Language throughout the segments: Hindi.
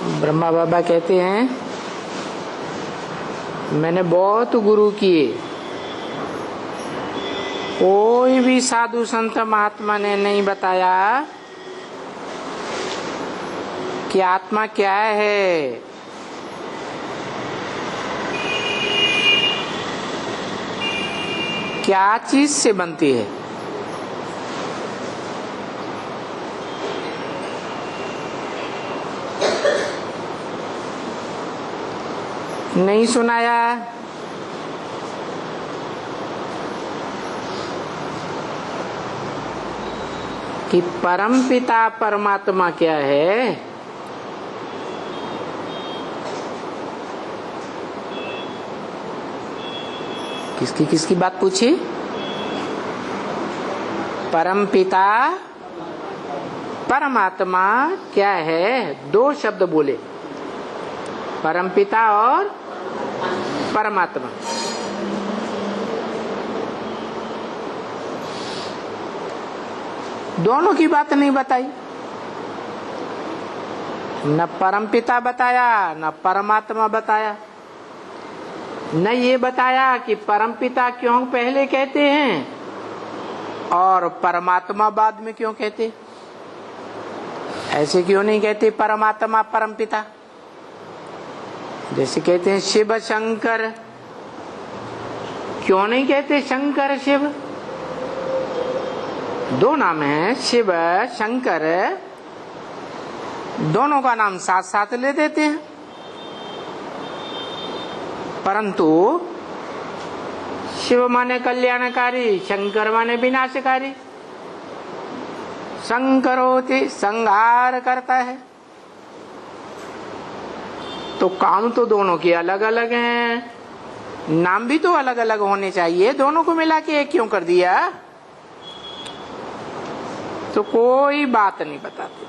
ब्रह्मा बाबा कहते हैं, मैंने बहुत गुरु किए, कोई भी साधु संत महात्मा ने नहीं बताया कि आत्मा क्या है। क्या चीज से बनती है। नहीं सुनाया। कि परम पिता परमात्मा क्या है। किसकी किसकी बात पूछी। परम पिता परमात्मा क्या है। दो शब्द बोले, परम पिता और परमात्मा। दोनों की बात नहीं बताई, न परम पिता बताया न परमात्मा बताया। न ये बताया कि परम पिता क्यों पहले कहते हैं और परमात्मा बाद में क्यों कहते। ऐसे क्यों नहीं कहते परमात्मा परम पिता। जैसे कहते हैं शिव शंकर, क्यों नहीं कहते शंकर शिव। दो नाम है, शिव शंकर, दोनों का नाम साथ साथ ले देते हैं। परंतु शिव माने कल्याणकारी, शंकर माने विनाशकारी। संकरोति संहार करता है। तो काम तो दोनों के अलग अलग हैं, नाम भी तो अलग अलग होने चाहिए। दोनों को मिला के एक क्यों कर दिया। तो कोई बात नहीं बताते।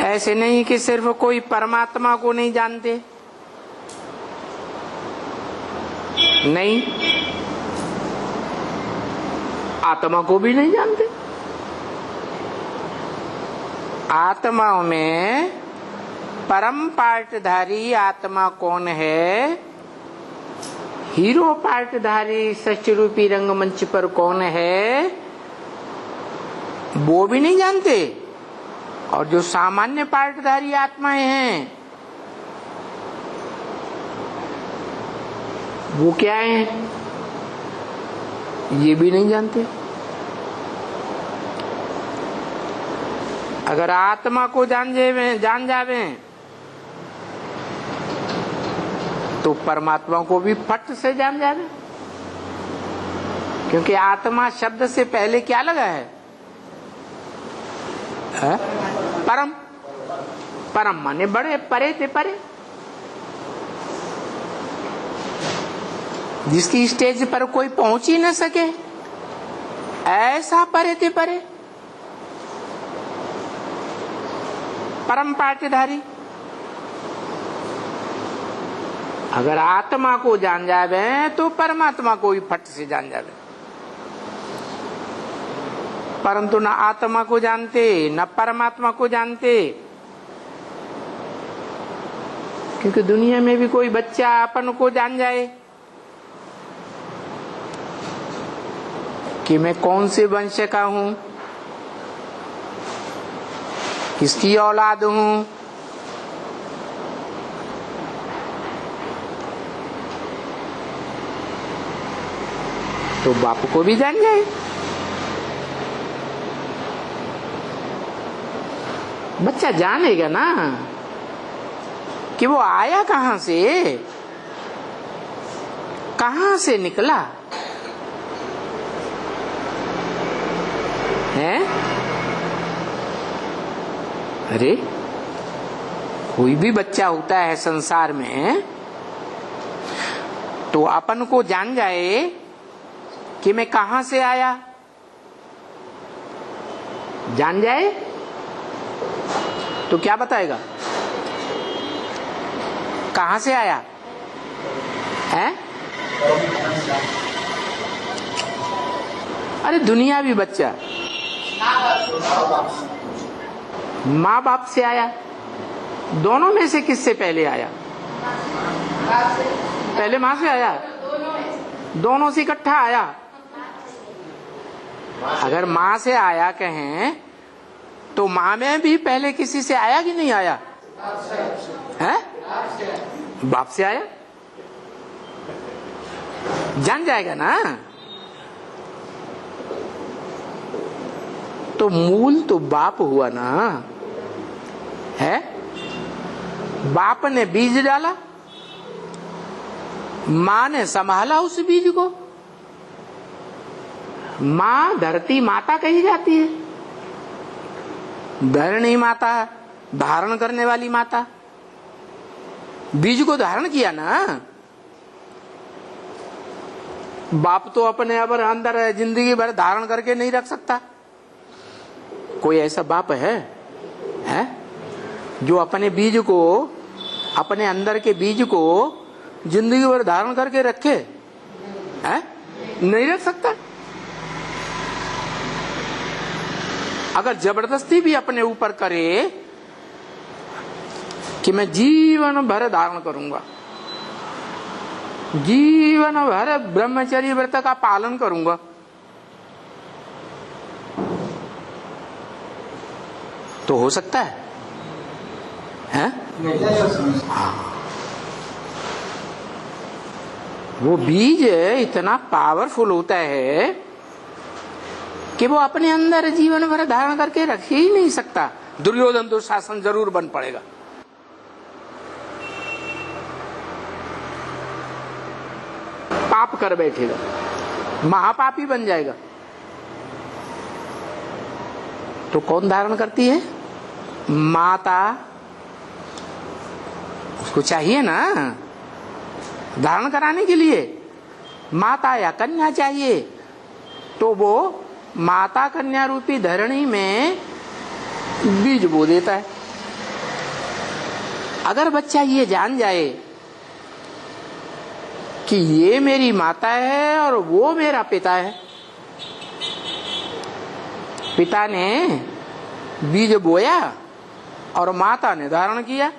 ऐसे नहीं कि सिर्फ कोई परमात्मा को नहीं जानते, नहीं, आत्मा को भी नहीं जानते। आत्मा में परम पार्टधारी आत्मा कौन है, हीरो पार्टधारी सच रूपी रंगमंच पर कौन है, वो भी नहीं जानते। और जो सामान्य पार्टधारी आत्माएं हैं वो क्या है, ये भी नहीं जानते। अगर आत्मा को जान जावे तो परमात्मा को भी फट से जान जावे। क्योंकि आत्मा शब्द से पहले क्या लगा है, परम। परम माने बड़े, परे थे परे। जिसकी स्टेज पर कोई पहुंच ही न सके, ऐसा परे थे परे। परम पाटीधारी। अगर आत्मा को जान जावे तो परमात्मा को भी फट से जान जावे। परंतु न आत्मा को जानते न परमात्मा को जानते। क्योंकि दुनिया में भी कोई बच्चा अपन को जान जाए कि मैं कौन से वंश का हूं, किसकी औलाद हूं, तो बाप को भी जान जाए। बच्चा जानेगा ना कि वो आया कहां से निकला है। अरे कोई भी बच्चा होता है संसार में तो अपन को जान जाए कि मैं कहां से आया, जान जाए तो क्या बताएगा, कहां से आया है। अरे दुनियावी बच्चा माँ बाप से आया। दोनों में से किससे पहले आया? पहले माँ से आया, दोनों से इकट्ठा आया। अगर माँ से आया कहें तो माँ में भी पहले किसी से आया कि नहीं आया? है? बाप से आया। जान जाएगा ना। तो मूल तो बाप हुआ ना, है? बाप ने बीज डाला, माँ ने संभाला उस बीज को। माँ धरती माता कही जाती है, धरणी माता, धारण करने वाली माता। बीज को धारण किया ना। बाप तो अपने अब अंदर जिंदगी भर धारण करके नहीं रख सकता। कोई ऐसा बाप है जो अपने बीज को, अपने अंदर के बीज को जिंदगी भर धारण करके रखे? है? नहीं रख सकता। अगर जबरदस्ती भी अपने ऊपर करे कि मैं जीवन भर धारण करूंगा, जीवन भर ब्रह्मचर्य व्रत का पालन करूंगा, तो हो सकता है? हाँ। वो बीज इतना पावरफुल होता है कि वो अपने अंदर जीवन भर धारण करके रख ही नहीं सकता। दुर्योधन दुशासन जरूर बन पड़ेगा। पाप कर बैठेगा, महापापी बन जाएगा। तो कौन धारण करती है? माता। उसको चाहिए ना धारण कराने के लिए, माता या कन्या चाहिए। तो वो माता कन्या रूपी धरणी में बीज बो देता है। अगर बच्चा ये जान जाए कि ये मेरी माता है और वो मेरा पिता है, पिता ने बीज बोया और माता ने धारण किया,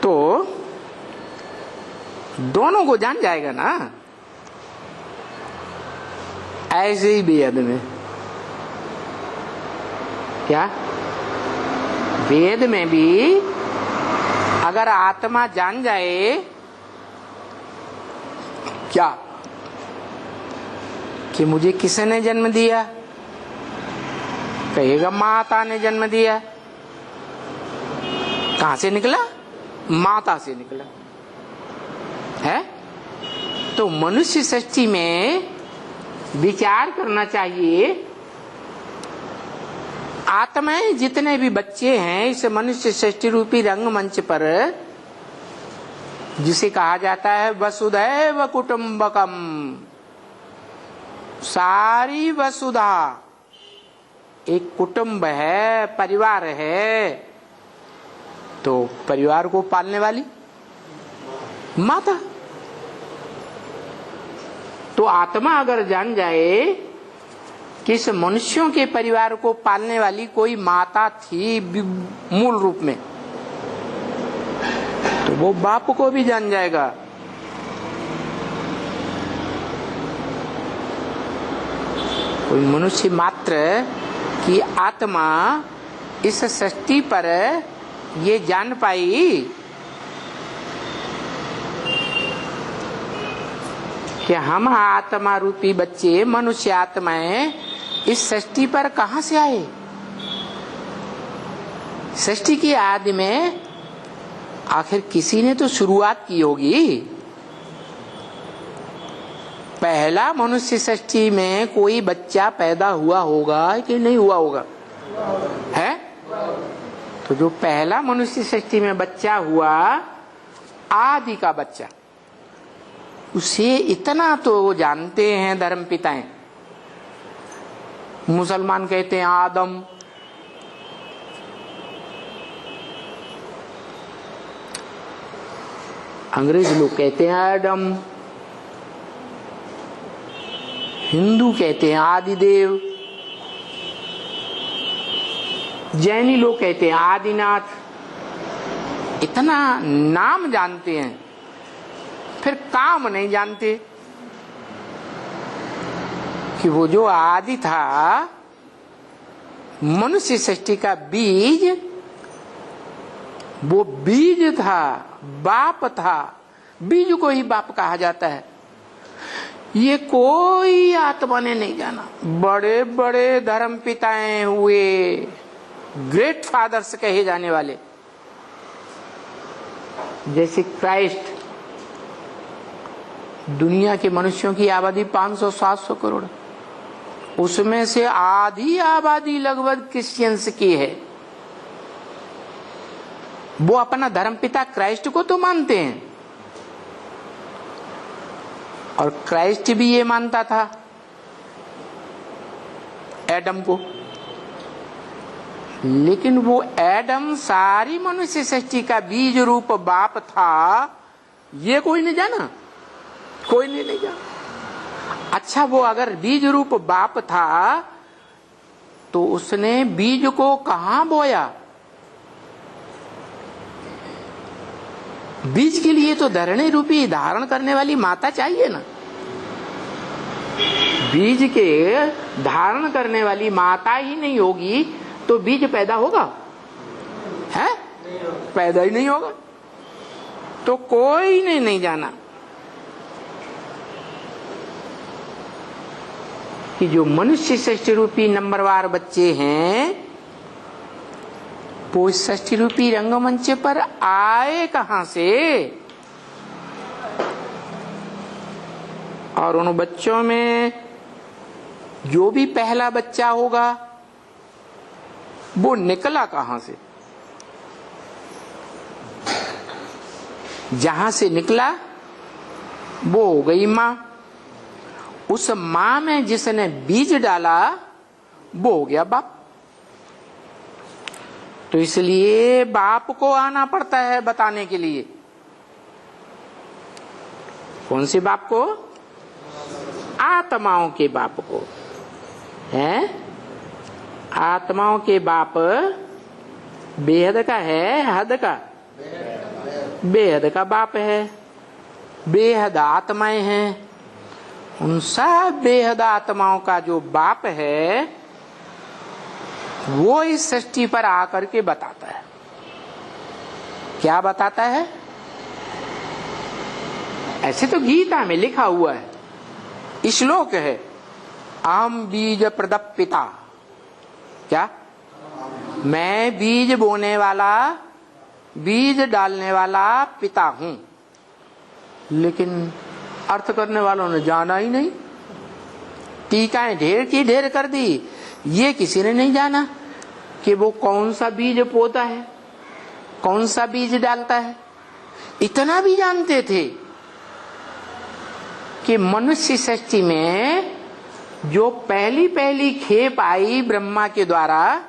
तो दोनों को जान जाएगा ना। ऐसे ही वेद में, क्या वेद में भी अगर आत्मा जान जाए क्या कि मुझे किसने जन्म दिया, कहेगा माता ने जन्म दिया। कहां से निकला? माता से निकला है। तो मनुष्य सृष्टि में विचार करना चाहिए। आत्माएं जितने भी बच्चे हैं इस मनुष्य सृष्टि रूपी रंगमंच पर, जिसे कहा जाता है वसुधैव कुटुंबकम, सारी वसुधा एक कुटुंब है, परिवार है। तो परिवार को पालने वाली माता। तो आत्मा अगर जान जाए कि इस मनुष्यों के परिवार को पालने वाली कोई माता थी मूल रूप में, तो वो बाप को भी जान जाएगा। कोई मनुष्य मात्र की आत्मा इस सृष्टि पर ये जान पाई कि हम आत्मा रूपी बच्चे, मनुष्य आत्माएं इस सृष्टि पर कहां से आए। सृष्टि की आदि में आखिर किसी ने तो शुरुआत की होगी। पहला मनुष्य सृष्टि में कोई बच्चा पैदा हुआ होगा कि नहीं हुआ होगा? है? तो जो पहला मनुष्य सृष्टि में बच्चा हुआ, आदि का बच्चा, उसे इतना तो जानते हैं धर्म पिताएं। मुसलमान कहते हैं आदम, अंग्रेज लोग कहते हैं एडम, हिंदू कहते हैं आदिदेव, जैनी लोग कहते हैं आदिनाथ, इतना नाम जानते हैं फिर काम नहीं जानते कि वो जो आदि था, मनुष्य सृष्टि का बीज, वो बीज था, बाप था, बीज को ही बाप कहा जाता है। ये कोई आत्मा ने नहीं जाना। बड़े बड़े धर्म पिताएं हुए, ग्रेट फादर्स कहे जाने वाले, जैसे क्राइस्ट, दुनिया के मनुष्यों की आबादी 500-700 करोड़, उसमें से आधी आबादी लगभग क्रिश्चियंस की है। वो अपना धर्मपिता क्राइस्ट को तो मानते हैं, और क्राइस्ट भी ये मानता था एडम को, लेकिन वो एडम सारी मनुष्य सृष्टि का बीज रूप बाप था, ये कोई नहीं जाना, कोई नहीं जाना। अच्छा, वो अगर बीज रूप बाप था तो उसने बीज को कहां बोया? बीज के लिए तो धरणी रूपी धारण करने वाली माता चाहिए ना। बीज के धारण करने वाली माता ही नहीं होगी तो बीज पैदा होगा? है? पैदा ही नहीं होगा। तो कोई ने नहीं जाना कि जो मनुष्य सृष्टि रूपी नंबरवार बच्चे हैं वो सृष्टि रूपी रंगमंच पर आए कहां से, और उन बच्चों में जो भी पहला बच्चा होगा वो निकला कहां से? जहां से निकला वो हो गई मां। उस मां में जिसने बीज डाला वो हो गया बाप। तो इसलिए बाप को आना पड़ता है बताने के लिए। कौन से बाप को? आत्माओं के बाप को। है? आत्माओं के बाप बेहद का है, हद का? बेहद का बाप है। बेहद आत्माएं हैं। उन सब बेहद आत्माओं का जो बाप है वो इस सृष्टि पर आकर के बताता है। क्या बताता है? ऐसे तो गीता में लिखा हुआ है, श्लोक है, अहम बीज प्रदप पिता। क्या? मैं बीज बोने वाला, बीज डालने वाला पिता हूं। लेकिन अर्थ करने वालों ने जाना ही नहीं, टीकाएं ढेर की ढेर कर दी। ये किसी ने नहीं जाना कि वो कौन सा बीज पोता है, कौन सा बीज डालता है। इतना भी जानते थे कि मनुष्य सृष्टि में जो पहली पहली खेप आई ब्रह्मा के द्वारा,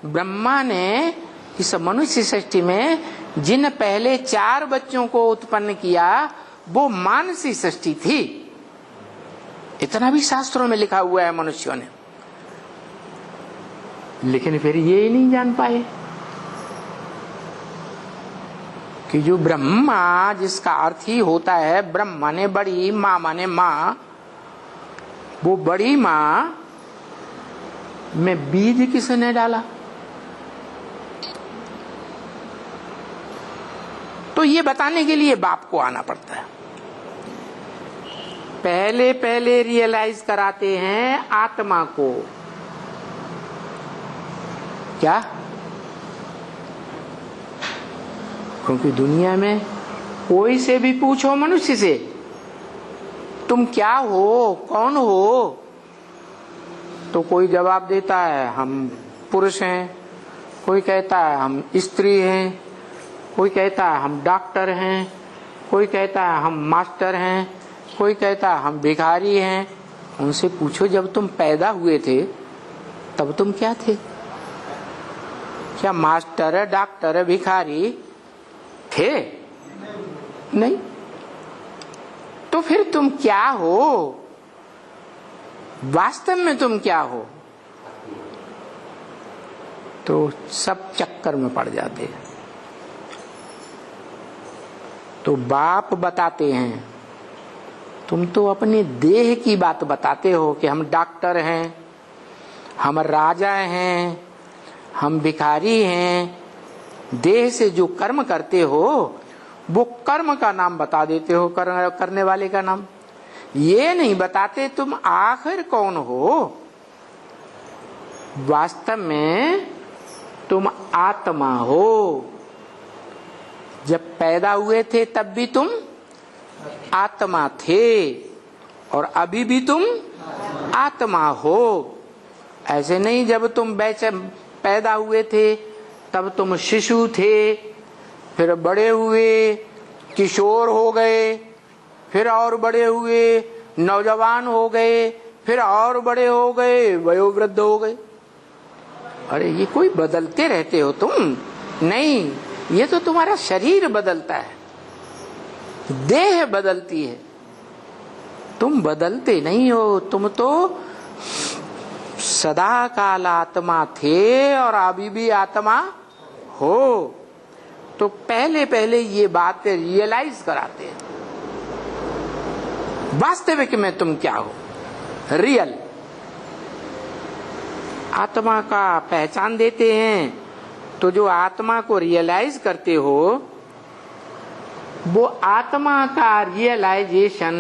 ब्रह्मा ने इस मनुष्य सृष्टि में जिन पहले 4 बच्चों को उत्पन्न किया वो मानसी सृष्टि थी। इतना भी शास्त्रों में लिखा हुआ है मनुष्यों ने। लेकिन फिर ये ही नहीं जान पाए कि जो ब्रह्मा, जिसका अर्थ ही होता है ब्रह्म माने बड़ी, मां माने मां, वो बड़ी मां में बीज किसने डाला? तो ये बताने के लिए बाप को आना पड़ता है। पहले पहले रियलाइज कराते हैं आत्मा को। क्या? क्योंकि दुनिया में कोई से भी पूछो मनुष्य से, तुम क्या हो, कौन हो, तो कोई जवाब देता है हम पुरुष हैं, कोई कहता है हम स्त्री हैं, कोई कहता है हम डॉक्टर हैं, कोई कहता है हम मास्टर हैं, कोई कहता है हम भिखारी हैं। उनसे पूछो जब तुम पैदा हुए थे तब तुम क्या थे? क्या मास्टर, डॉक्टर, भिखारी थे? नहीं। तो फिर तुम क्या हो? वास्तव में तुम क्या हो? तो सब चक्कर में पड़ जाते हैं। तो बाप बताते हैं, तुम तो अपने देह की बात बताते हो कि हम डॉक्टर हैं, हम राजा हैं, हम भिखारी हैं। देह से जो कर्म करते हो वो कर्म का नाम बता देते हो, करने वाले का नाम। ये नहीं बताते तुम आखिर कौन हो। वास्तव में तुम आत्मा हो। जब पैदा हुए थे तब भी तुम आत्मा थे और अभी भी तुम आत्मा हो। ऐसे नहीं जब तुम पैदा हुए थे तब तुम शिशु थे, फिर बड़े हुए, किशोर हो गए, फिर और बड़े हुए, नौजवान हो गए, फिर और बड़े हो गए, वयोवृद्ध हो गए। अरे ये कोई बदलते रहते हो तुम? नहीं, ये तो तुम्हारा शरीर बदलता है, देह बदलती है, तुम बदलते नहीं हो। तुम तो सदा काल आत्मा थे और अभी भी आत्मा हो। तो पहले पहले ये बातें रियलाइज कराते हैं, वास्तविक में तुम क्या हो, रियल आत्मा का पहचान देते हैं। तो जो आत्मा को रियलाइज करते हो, वो आत्मा का रियलाइजेशन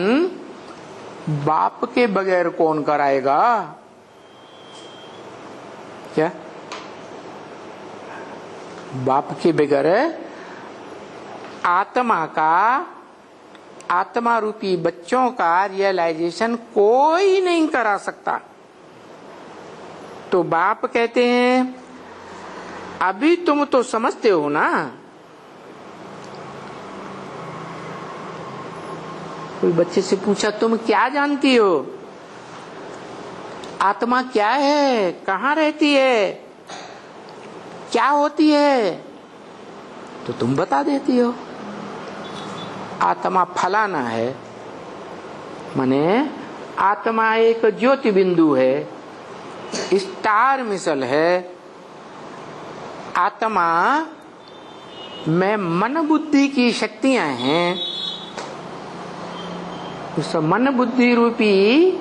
बाप के बगैर कौन कराएगा? क्या बाप के बगैर आत्मा का, आत्मा रूपी बच्चों का रियलाइजेशन कोई नहीं करा सकता। तो बाप कहते हैं अभी तुम तो समझते हो ना। कोई बच्चे से पूछा तुम क्या जानती हो, आत्मा क्या है, कहाँ रहती है, क्या होती है, तो तुम बता देती हो आत्मा फलाना है। माने आत्मा एक ज्योति बिंदु है, स्टार मिसल है। आत्मा में मन बुद्धि की शक्तियां हैं। उस मन बुद्धि रूपी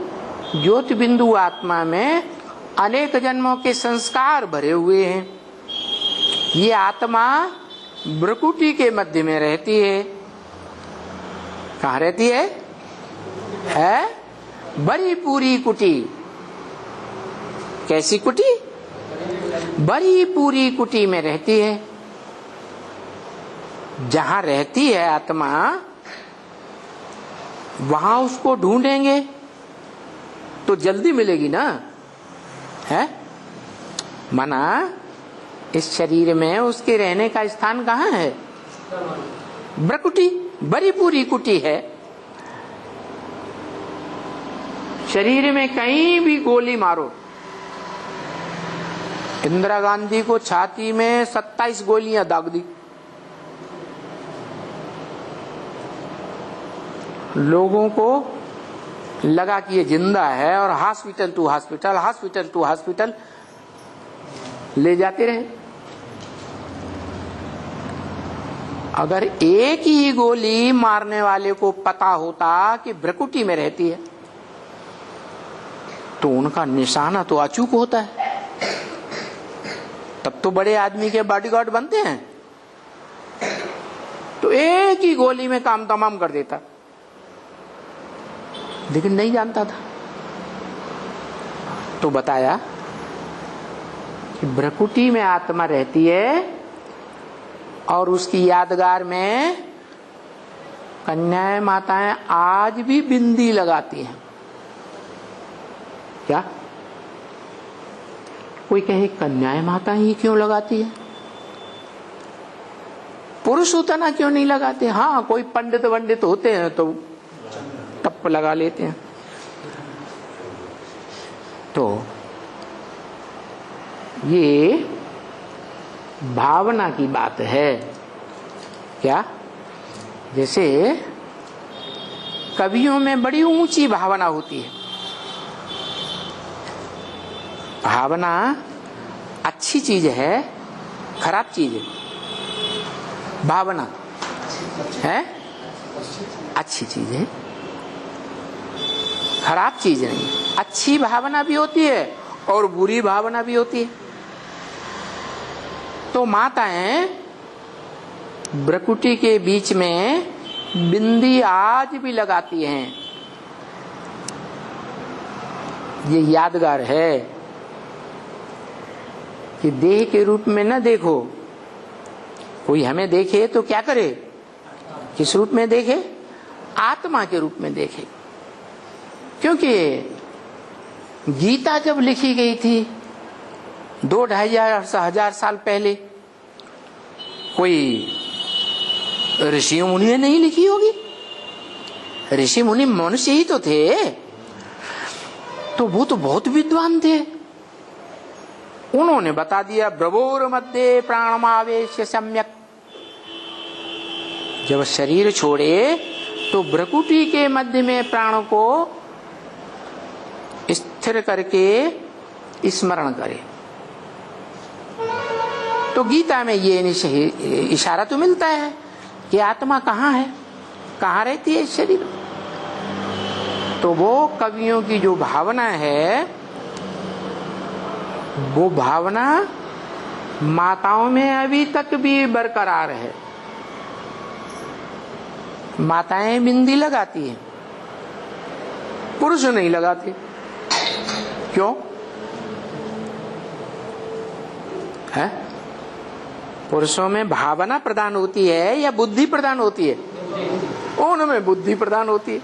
ज्योति बिंदु आत्मा में अनेक जन्मों के संस्कार भरे हुए हैं। ये आत्मा भ्रुकुटी के मध्य में रहती है। कहाँ रहती है? बड़ी पूरी कुटी। कैसी कुटी? बड़ी पूरी कुटी में रहती है। जहां रहती है आत्मा, वहां उसको ढूंढेंगे तो जल्दी मिलेगी ना, है? माना इस शरीर में उसके रहने का स्थान कहाँ है? भ्रुकुटी, बड़ी पूरी कुटी है। शरीर में कहीं भी गोली मारो, इंदिरा गांधी को छाती में 27 गोलियां दाग दी, लोगों को लगा कि ये जिंदा है और hospital to hospital, hospital to hospital ले जाते रहे। अगर एक ही गोली मारने वाले को पता होता कि भ्रुकुटी में रहती है, तो उनका निशाना तो अचूक होता है। तब तो बड़े आदमी के बॉडीगार्ड बनते हैं। तो एक ही गोली में काम तमाम कर देता, लेकिन नहीं जानता था। तो बताया कि भ्रुकुटी में आत्मा रहती है और उसकी यादगार में कन्याएं माताएं आज भी बिंदी लगाती हैं। क्या कोई कहे कन्याएं माताएं ही क्यों लगाती है, पुरुष उतना क्यों नहीं लगाते? हाँ, कोई पंडित वंडित होते हैं तो टप लगा लेते हैं। तो ये भावना की बात है। क्या? जैसे कवियों में बड़ी ऊंची भावना होती है। भावना अच्छी चीज है, खराब चीज है? भावना है अच्छी चीज है, खराब चीज नहीं। अच्छी भावना भी होती है और बुरी भावना भी होती है। तो माताएं भ्रुकुटी के बीच में बिंदी आज भी लगाती हैं। ये यादगार है कि देह के रूप में न देखो। कोई हमें देखे तो क्या करे? किस रूप में देखे? आत्मा के रूप में देखे। क्योंकि गीता जब लिखी गई थी 2-2,500 साल पहले, कोई ऋषि मुनि ने नहीं लिखी होगी। ऋषि मुनि मनुष्य ही तो थे, तो वो तो बहुत विद्वान थे। उन्होंने बता दिया ब्रवोर मध्य प्राणमावेश सम्यक। जब शरीर छोड़े तो भ्रुकुटी के मध्य में प्राण को स्थिर करके स्मरण करे। तो गीता में ये इशारा तो मिलता है कि आत्मा कहाँ है, कहाँ रहती है इस शरीर। तो वो कवियों की जो भावना है, वो भावना माताओं में अभी तक भी बरकरार है। माताएं बिंदी लगाती हैं, पुरुष नहीं लगाते। क्यों है? पुरुषों में भावना प्रदान होती है या बुद्धि प्रदान होती है? उनमें बुद्धि प्रदान होती है,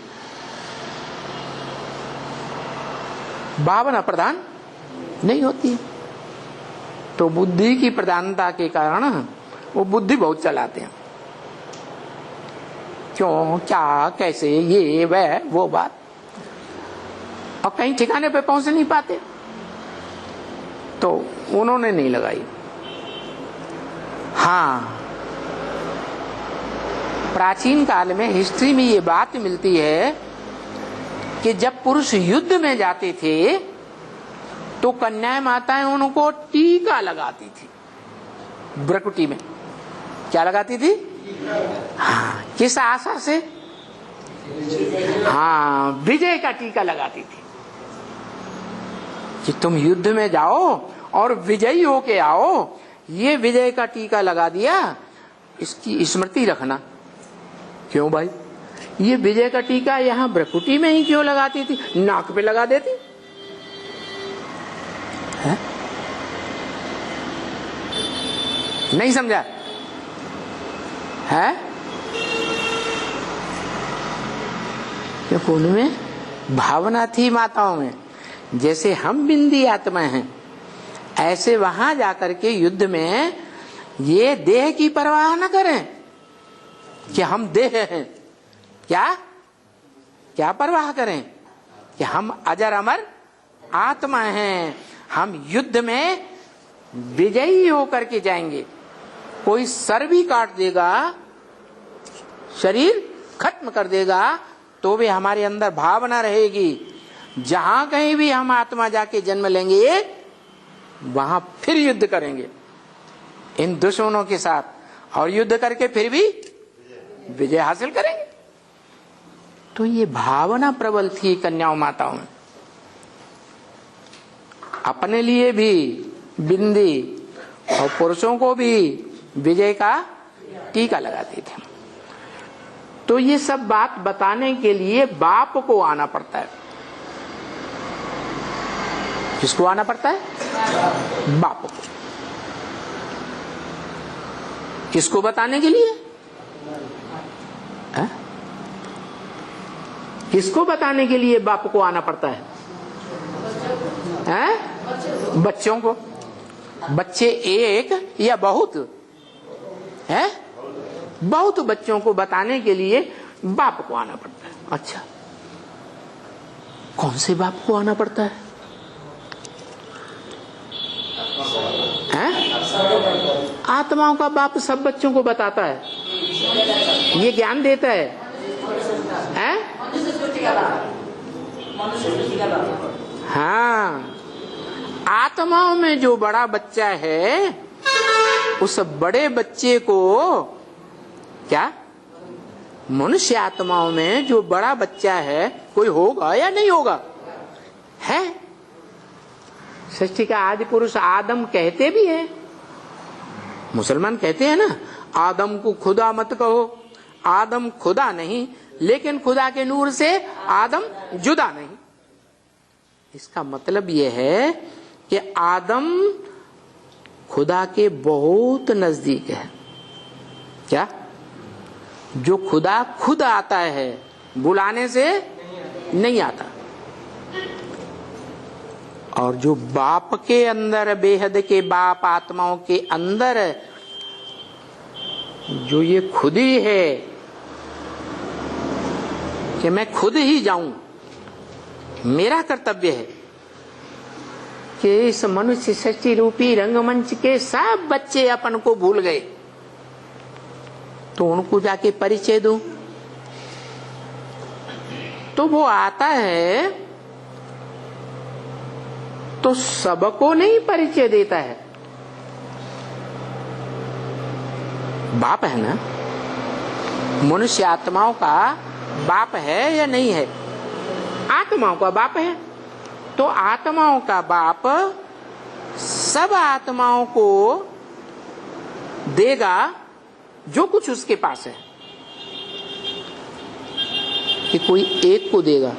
भावना प्रदान नहीं होती। तो बुद्धि की प्रधानता के कारण वो बुद्धि बहुत चलाते हैं। क्यों, क्या, कैसे, ये वह वो बात, और कहीं ठिकाने पे पहुंच नहीं पाते। तो उन्होंने नहीं लगाई। हाँ, प्राचीन काल में हिस्ट्री में ये बात मिलती है कि जब पुरुष युद्ध में जाते थे तो कन्याएं माताएं उनको टीका लगाती थी। भ्रुकुटी में क्या लगाती थी? हाँ, किस आशा से? हाँ, विजय का टीका लगाती थी कि तुम युद्ध में जाओ और विजयी होके आओ। ये विजय का टीका लगा दिया, इसकी स्मृति रखना। क्यों भाई? ये विजय का टीका यहाँ भ्रुकुटी में ही क्यों लगाती थी? नाक पे लगा देती है? नहीं समझा है? क्योंकि उनमें भावना थी माताओं में। जैसे हम बिंदी आत्मा हैं, ऐसे वहां जाकर के युद्ध में ये देह की परवाह न करें कि हम देह हैं। क्या क्या परवाह करें कि हम अजर अमर आत्मा हैं। हम युद्ध में विजयी होकर के जाएंगे। कोई सर भी काट देगा, शरीर खत्म कर देगा, तो भी हमारे अंदर भावना रहेगी। जहां कहीं भी हम आत्मा जाके जन्म लेंगे, वहां फिर युद्ध करेंगे इन दुश्मनों के साथ, और युद्ध करके फिर भी विजय हासिल करेंगे। तो ये भावना प्रबल थी कन्याओं माताओं में। अपने लिए भी बिंदी और पुरुषों को भी विजय का टीका लगाते थे। तो ये सब बात बताने के लिए बाप को आना पड़ता है। किसको आना पड़ता है? बाप को। किसको बताने के लिए है? किसको बताने के लिए बाप को आना पड़ता है? बच्चों को। बच्चे एक या बहुत है? बहुत बच्चों को बताने के लिए बाप को आना पड़ता है। अच्छा, कौन से बाप को आना पड़ता है? आत्माओं का बाप सब बच्चों को बताता है, ये ज्ञान देता है, हाँ। आत्माओं में जो बड़ा बच्चा है उस बड़े बच्चे को क्या, मनुष्य आत्माओं में जो बड़ा बच्चा है कोई होगा या नहीं होगा? है। सृष्टि का आदि पुरुष आदम कहते भी हैं, मुसलमान कहते हैं ना, आदम को खुदा मत कहो। आदम खुदा नहीं, लेकिन खुदा के नूर से आदम जुदा नहीं। इसका मतलब यह है कि आदम खुदा के बहुत नजदीक है। क्या? जो खुदा खुद आता है, बुलाने से नहीं आता। और जो बाप के अंदर, बेहद के बाप आत्माओं के अंदर जो ये खुद ही है कि मैं खुद ही जाऊं, मेरा कर्तव्य है कि इस मनुष्य सृष्टि रूपी रंगमंच के सब बच्चे अपन को भूल गए तो उनको जाके परिचय दूं। तो वो आता है तो सबको नहीं परिचय देता है। बाप है ना, मनुष्य आत्माओं का बाप है या नहीं है? आत्माओं का बाप है। तो आत्माओं का बाप सब आत्माओं को देगा जो कुछ उसके पास है, कि कोई एक को देगा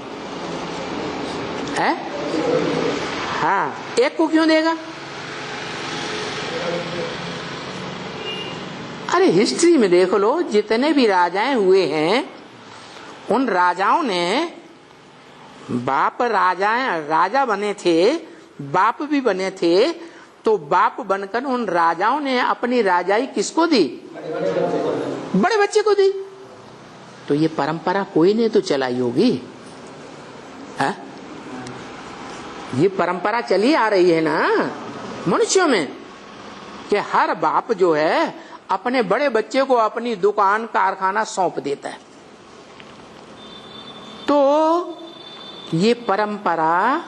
है? हाँ, एक को क्यों देगा? अरे हिस्ट्री में देख लो, जितने भी राजाएं हुए हैं उन राजाओं ने बाप, राजा बने थे, बाप भी बने थे, तो बाप बनकर उन राजाओं ने अपनी राजाई किसको दी? बड़े बच्चे को दी। तो ये परंपरा कोई ने तो चलाई होगी है? ये परंपरा चली आ रही है ना मनुष्यों में, कि हर बाप जो है अपने बड़े बच्चे को अपनी दुकान कारखाना सौंप देता है। तो ये परंपरा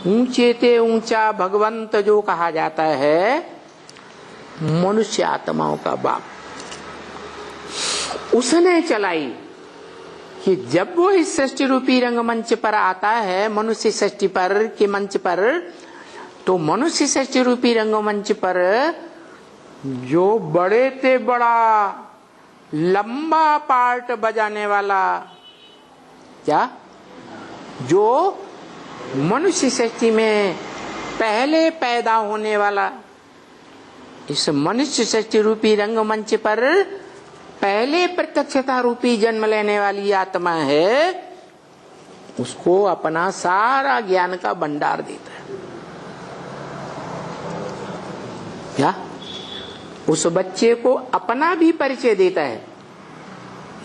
ऊंचे ते ऊंचा भगवंत जो कहा जाता है, मनुष्य आत्माओं का बाप, उसने चलाई कि जब वो इस सृष्टि रूपी रंगमंच पर आता है, मनुष्य सृष्टि पर के मंच पर, तो मनुष्य सृष्टि रूपी रंगमंच पर जो बड़े ते बड़ा लंबा पार्ट बजाने वाला, क्या, जो मनुष्य सृष्टि में पहले पैदा होने वाला, इस मनुष्य सृष्टि रूपी रंगमंच पर पहले प्रत्यक्षता रूपी जन्म लेने वाली आत्मा है, उसको अपना सारा ज्ञान का भंडार देता है। क्या? उस बच्चे को अपना भी परिचय देता है,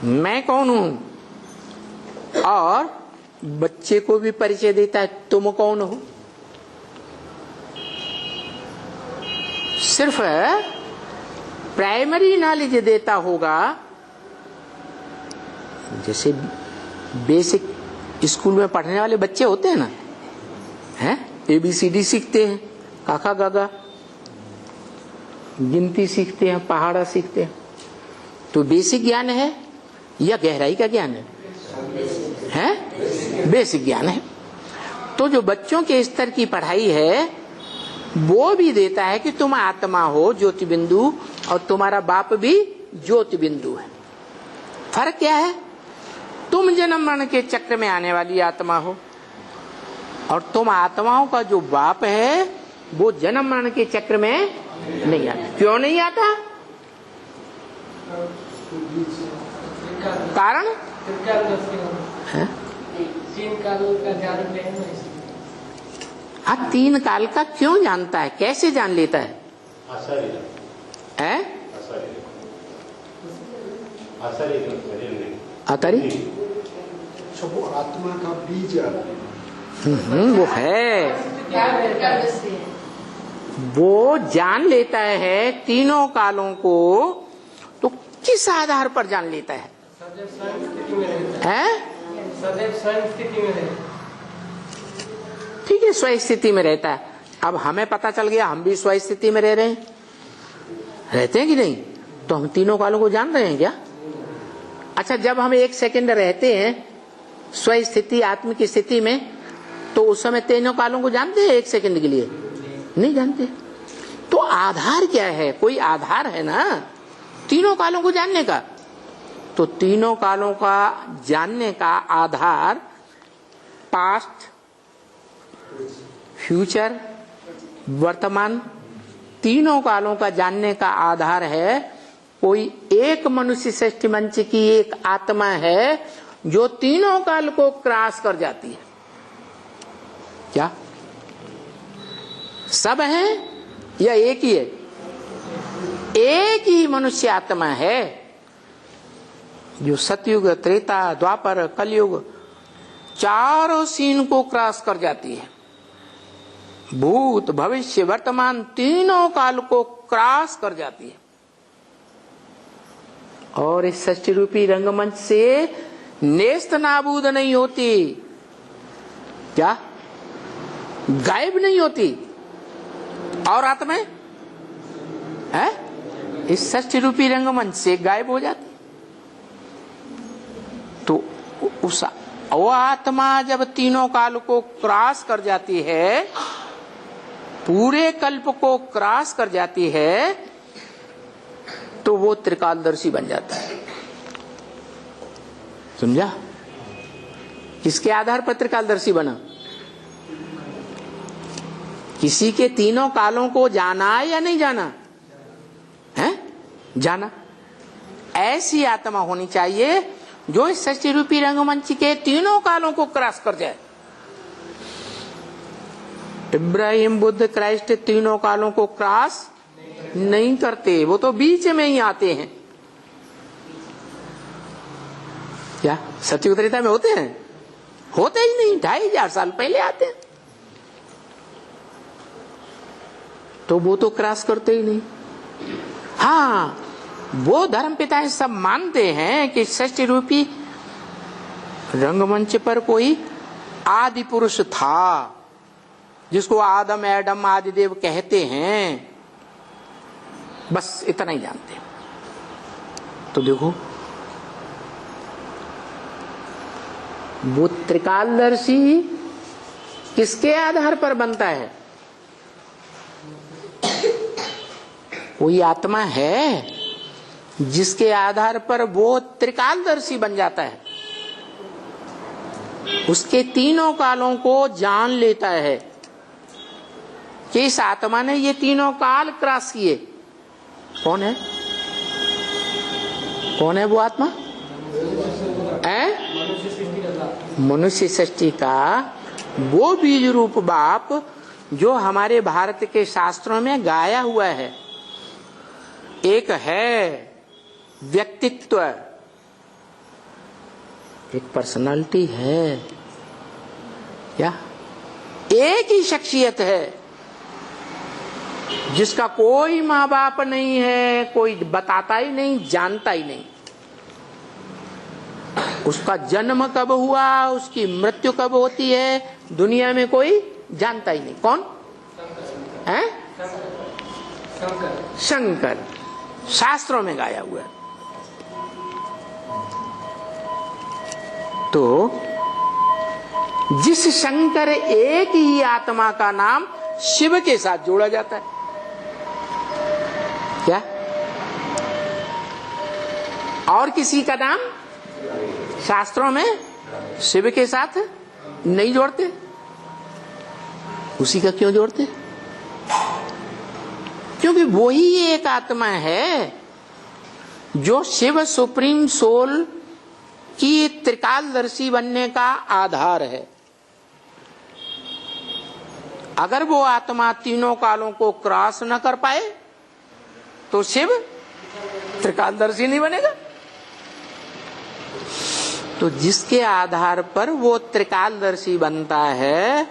मैं कौन हूं, और बच्चे को भी परिचय देता है, तुम कौन हो। सिर्फ प्राइमरी नॉलेज देता होगा, जैसे बेसिक स्कूल में पढ़ने वाले बच्चे होते हैं ना, हैं, ABCD सीखते हैं, काका गागा, गिनती सीखते हैं, पहाड़ा सीखते हैं। तो बेसिक ज्ञान है या गहराई का ज्ञान है? बेसिक ज्ञान है। तो जो बच्चों के स्तर की पढ़ाई है वो भी देता है कि तुम आत्मा हो, ज्योति बिंदु, और तुम्हारा बाप भी ज्योति बिंदु है। फर्क क्या है? तुम जन्म मरण के चक्र में आने वाली आत्मा हो, और तुम आत्माओं का जो बाप है वो जन्म मरण के चक्र में नहीं आता। क्यों नहीं आता? कारण है? हाँ, 3 काल का क्यों जानता है, कैसे जान लेता है? आतारी वो आत्मा का बीज वो है, वो जान लेता है तीनों कालों को। तो किस आधार पर जान लेता है? ठीक है, स्व स्थिति में रहता है। अब हमें पता चल गया हम भी स्व स्थिति में रह रहे हैं, रहते हैं कि नहीं? तो हम तीनों कालों को जान रहे हैं क्या? अच्छा, जब हम 1 सेकंड रहते हैं स्व स्थिति आत्म की स्थिति में, तो उस समय तीनों कालों को जानते हैं 1 सेकंड के लिए? नहीं जानते। तो आधार क्या है? कोई आधार है ना तीनों कालों को जानने का। तो तीनों कालों का जानने का आधार पास्ट, फ्यूचर, वर्तमान, तीनों कालों का जानने का आधार है कोई एक मनुष्य सृष्टि मंच की एक आत्मा है जो तीनों काल को क्रॉस कर जाती है। क्या सब है या एक ही है? एक ही मनुष्य आत्मा है जो सतयुग, त्रेता, द्वापर, कलयुग चारों सीन को क्रॉस कर जाती है। भूत, भविष्य, वर्तमान तीनों काल को क्रॉस कर जाती है और इस सृष्टि रूपी रंगमंच से नेस्त नाबूद नहीं होती। क्या गायब नहीं होती? और आत्माएं है इस सृष्टि रूपी रंगमंच से गायब हो जाती। तो उस वो आत्मा जब तीनों काल को क्रॉस कर जाती है, पूरे कल्प को क्रॉस कर जाती है, तो वो त्रिकालदर्शी बन जाता है। समझा? किसके आधार पर त्रिकालदर्शी बना? किसी के तीनों कालों को जाना या नहीं जाना है? जाना। ऐसी आत्मा होनी चाहिए जो इस सृष्टि रूपी रंगमंच के तीनों कालों को क्रॉस कर जाए। इब्राहिम, बुद्ध, क्राइस्ट तीनों कालों को क्रॉस नहीं करते, वो तो बीच में ही आते हैं। क्या सतयुग त्रेता में होते हैं? होते ही नहीं, 2500 साल पहले आते हैं। तो वो तो क्रॉस करते ही नहीं। हाँ, वो धर्म पिता सब मानते हैं कि सृष्टि रूपी रंगमंच पर कोई आदि पुरुष था जिसको आदम, एडम, आदिदेव कहते हैं। बस इतना ही जानते हैं। तो देखो, वो त्रिकालदर्शी किसके आधार पर बनता है? कोई आत्मा है जिसके आधार पर वो त्रिकालदर्शी बन जाता है, उसके तीनों कालों को जान लेता है कि इस आत्मा ने ये तीनों काल क्रॉस किए। कौन है? कौन है वो आत्मा? मनुष्य सृष्टि का वो बीज रूप बाप जो हमारे भारत के शास्त्रों में गाया हुआ है। एक है व्यक्तित्व, एक पर्सनालिटी है। क्या एक ही शख्सियत है जिसका कोई माँ बाप नहीं है, कोई बताता ही नहीं, जानता ही नहीं। उसका जन्म कब हुआ, उसकी मृत्यु कब होती है, दुनिया में कोई जानता ही नहीं। कौन है? शंकर। शास्त्रों में गाया हुआ है। तो जिस शंकर एक ही आत्मा का नाम शिव के साथ जोड़ा जाता है। क्या और किसी का नाम शास्त्रों में शिव के साथ नहीं जोड़ते? उसी का क्यों जोड़ते? क्योंकि वही एक आत्मा है जो शिव सुप्रीम सोल की त्रिकालदर्शी बनने का आधार है। अगर वो आत्मा तीनों कालों को क्रॉस न कर पाए तो शिव त्रिकालदर्शी नहीं बनेगा। तो जिसके आधार पर वो त्रिकालदर्शी बनता है,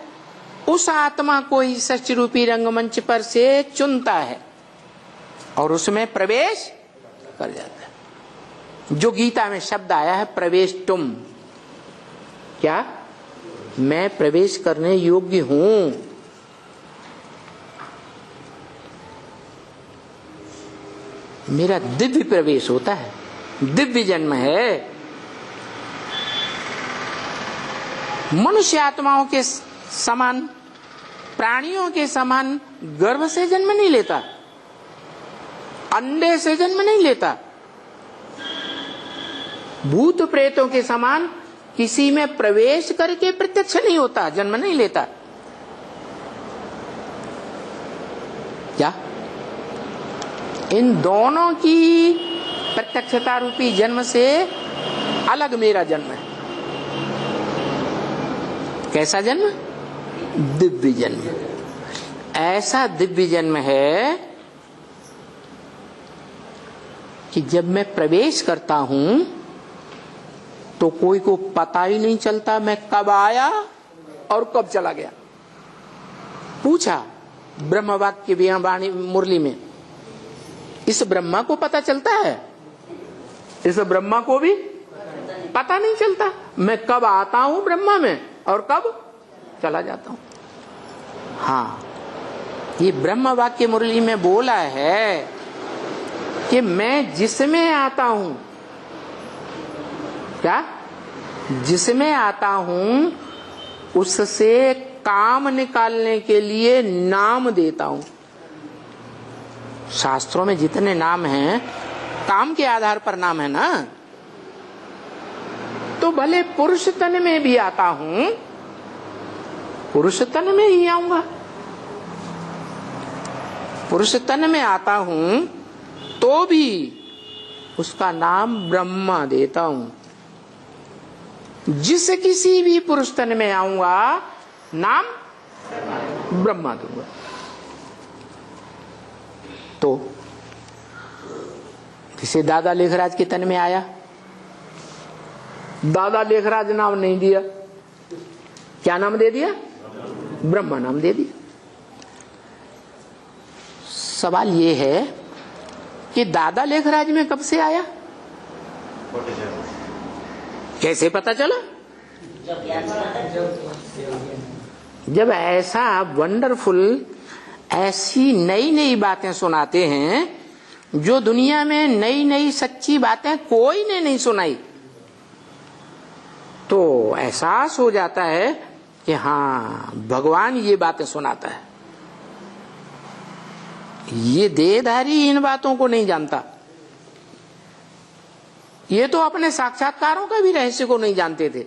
उस आत्मा को ही सृष्टि रूपी रंगमंच पर से चुनता है और उसमें प्रवेश कर जाता है। जो गीता में शब्द आया है प्रवेश तुम, क्या मैं प्रवेश करने योग्य हूं। मेरा दिव्य प्रवेश होता है, दिव्य जन्म है। मनुष्य आत्माओं के समान, प्राणियों के समान गर्भ से जन्म नहीं लेता, अंडे से जन्म नहीं लेता। भूत प्रेतों के समान किसी में प्रवेश करके प्रत्यक्ष नहीं होता, जन्म नहीं लेता। क्या इन दोनों की प्रत्यक्षता रूपी जन्म से अलग मेरा जन्म है। कैसा जन्म? दिव्य जन्म। ऐसा दिव्य जन्म है कि जब मैं प्रवेश करता हूं तो कोई को पता ही नहीं चलता मैं कब आया और कब चला गया। पूछा ब्रह्मवाक्य वाणी मुरली में, इस ब्रह्मा को पता चलता है? इस ब्रह्मा को भी पता नहीं चलता मैं कब आता हूं ब्रह्मा में और कब चला जाता हूं। हाँ, ये ब्रह्म वाक्य मुरली में बोला है कि मैं जिसमें आता हूं, क्या जिसमें आता हूं उससे काम निकालने के लिए नाम देता हूं। शास्त्रों में जितने नाम हैं काम के आधार पर नाम है ना। तो भले पुरुष तन में भी आता हूं, पुरुष तन में ही आऊंगा। पुरुष तन में आता हूं तो भी उसका नाम ब्रह्मा देता हूं। जिस किसी भी पुरुष तन में आऊंगा नाम ब्रह्मा दूंगा। तो जैसे दादा लेखराज के तन में आया, दादा लेखराज नाम नहीं दिया, क्या नाम दे दिया? ब्रह्मा नाम दे दिया। सवाल ये है कि दादा लेखराज में कब से आया? कैसे पता चला? जब ऐसा वंडरफुल, ऐसी नई नई बातें सुनाते हैं जो दुनिया में नई नई सच्ची बातें कोई ने नहीं सुनाई, तो एहसास हो जाता है कि हाँ भगवान ये बातें सुनाता है। ये देहधारी इन बातों को नहीं जानता, ये तो अपने साक्षात्कारों का भी रहस्य को नहीं जानते थे।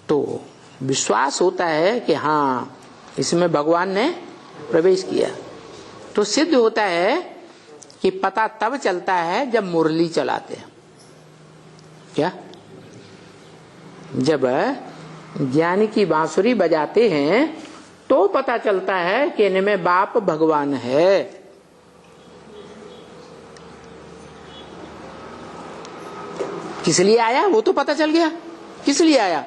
तो विश्वास होता है कि हाँ इसमें भगवान ने प्रवेश किया। तो सिद्ध होता है कि पता तब चलता है जब मुरली चलाते हैं। क्या? जब ज्ञानी की बांसुरी बजाते हैं तो पता चलता है कि इनमें बाप भगवान है। किस लिए आया वो तो पता चल गया। किस लिए आया?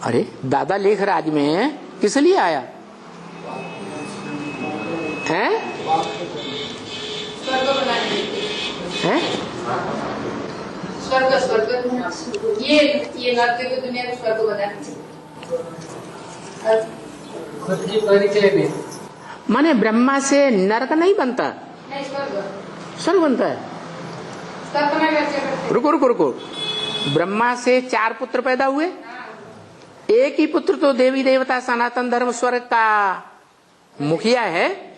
अरे दादा लेखराज में किस लिए आया है? हैं? स्वर्ग स्वर्ग ये नर्क की दुनिया को स्वर्ग बनानी चाहिए। माने ब्रह्मा से नरक नहीं बनता, नहीं स्वर्ग बनता है। रुको रुको रुको, ब्रह्मा से 4 पुत्र पैदा हुए, एक ही पुत्र तो देवी देवता सनातन धर्म स्वर्ग का मुखिया है,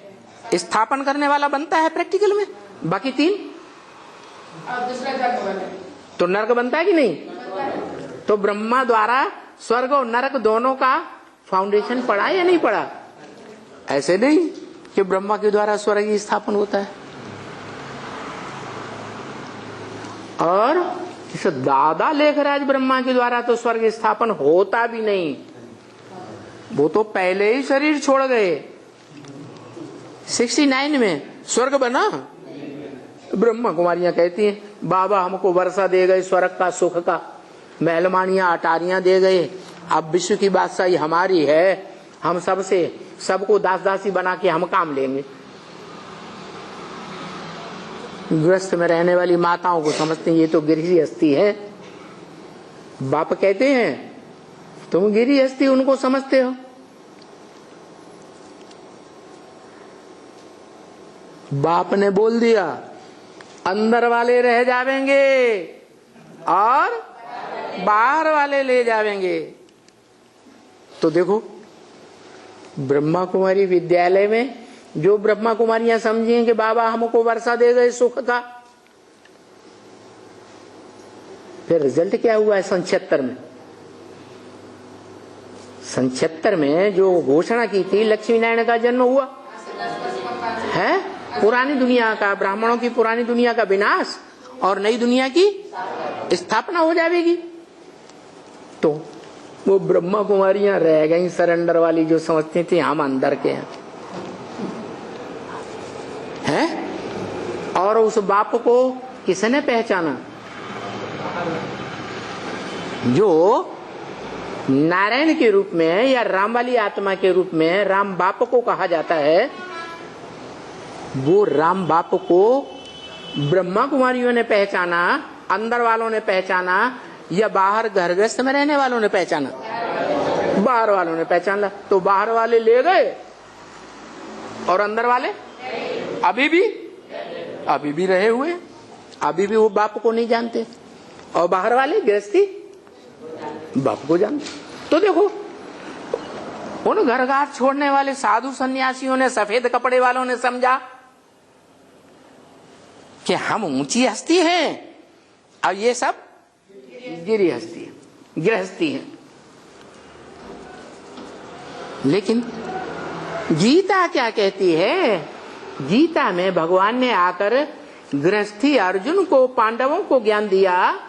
स्थापन करने वाला बनता है प्रैक्टिकल में। बाकी 3 और दूसरा जन्म बना तो नरक बनता है कि नहीं? तो ब्रह्मा द्वारा स्वर्ग और नरक दोनों का फाउंडेशन पड़ा या नहीं पड़ा? ऐसे नहीं कि ब्रह्मा के द्वारा स्वर्ग स्थापन होता है। और इस दादा लेखराज ब्रह्मा के द्वारा तो स्वर्ग स्थापन होता भी नहीं, वो तो पहले ही शरीर छोड़ गए। 69 में स्वर्ग बना। ब्रह्मा कुमारियां कहती हैं बाबा हमको वर्षा दे गए स्वर्ग का सुख का, महलमानियां अटारियां दे गए, अब विश्व की बादशाही हमारी है, हम सबको दास दासी बना के हम काम लेंगे। गृहस्थ में रहने वाली माताओं को समझते हैं ये तो गृहस्थी है। बाप कहते हैं तुम गृहस्थी उनको समझते हो। बाप ने बोल दिया अंदर वाले रह जावेंगे और बाहर वाले ले जावेंगे। तो देखो ब्रह्मा कुमारी विद्यालय में जो ब्रह्मा कुमारियां समझी कि बाबा हमको वर्षा दे गए सुख का, फिर रिजल्ट क्या हुआ है सन 76 में? सन 76 में जो घोषणा की थी लक्ष्मी नारायण का जन्म हुआ है, पुरानी दुनिया का, ब्राह्मणों की पुरानी दुनिया का विनाश और नई दुनिया की स्थापना हो जाएगी। तो वो ब्रह्मा कुमारियां रह गई सरेंडर वाली, जो समझती थी हम अंदर के हैं। और उस बाप को किसने पहचाना? जो नारायण के रूप में या राम वाली आत्मा के रूप में राम बाप को कहा जाता है, वो राम बाप को ब्रह्मा कुमारियों ने पहचाना, अंदर वालों ने पहचाना, या बाहर घरगृहस्थ में रहने वालों ने पहचाना? बाहर वालों ने पहचाना। तो बाहर वाले ले गए और अंदर वाले अभी भी रहे हुए, अभी भी वो बाप को नहीं जानते, और बाहर वाले गृहस्थी बाप को जानते। तो देखो उन घर घाट छोड़ने वाले साधु सन्यासियों ने, सफेद कपड़े वालों ने समझा कि हम ऊंची हस्ती हैं और ये सब गिरी हस्ती है, गृहस्थी है। लेकिन गीता क्या कहती है? गीता में भगवान ने आकर गृहस्थी अर्जुन को, पांडवों को ज्ञान दिया,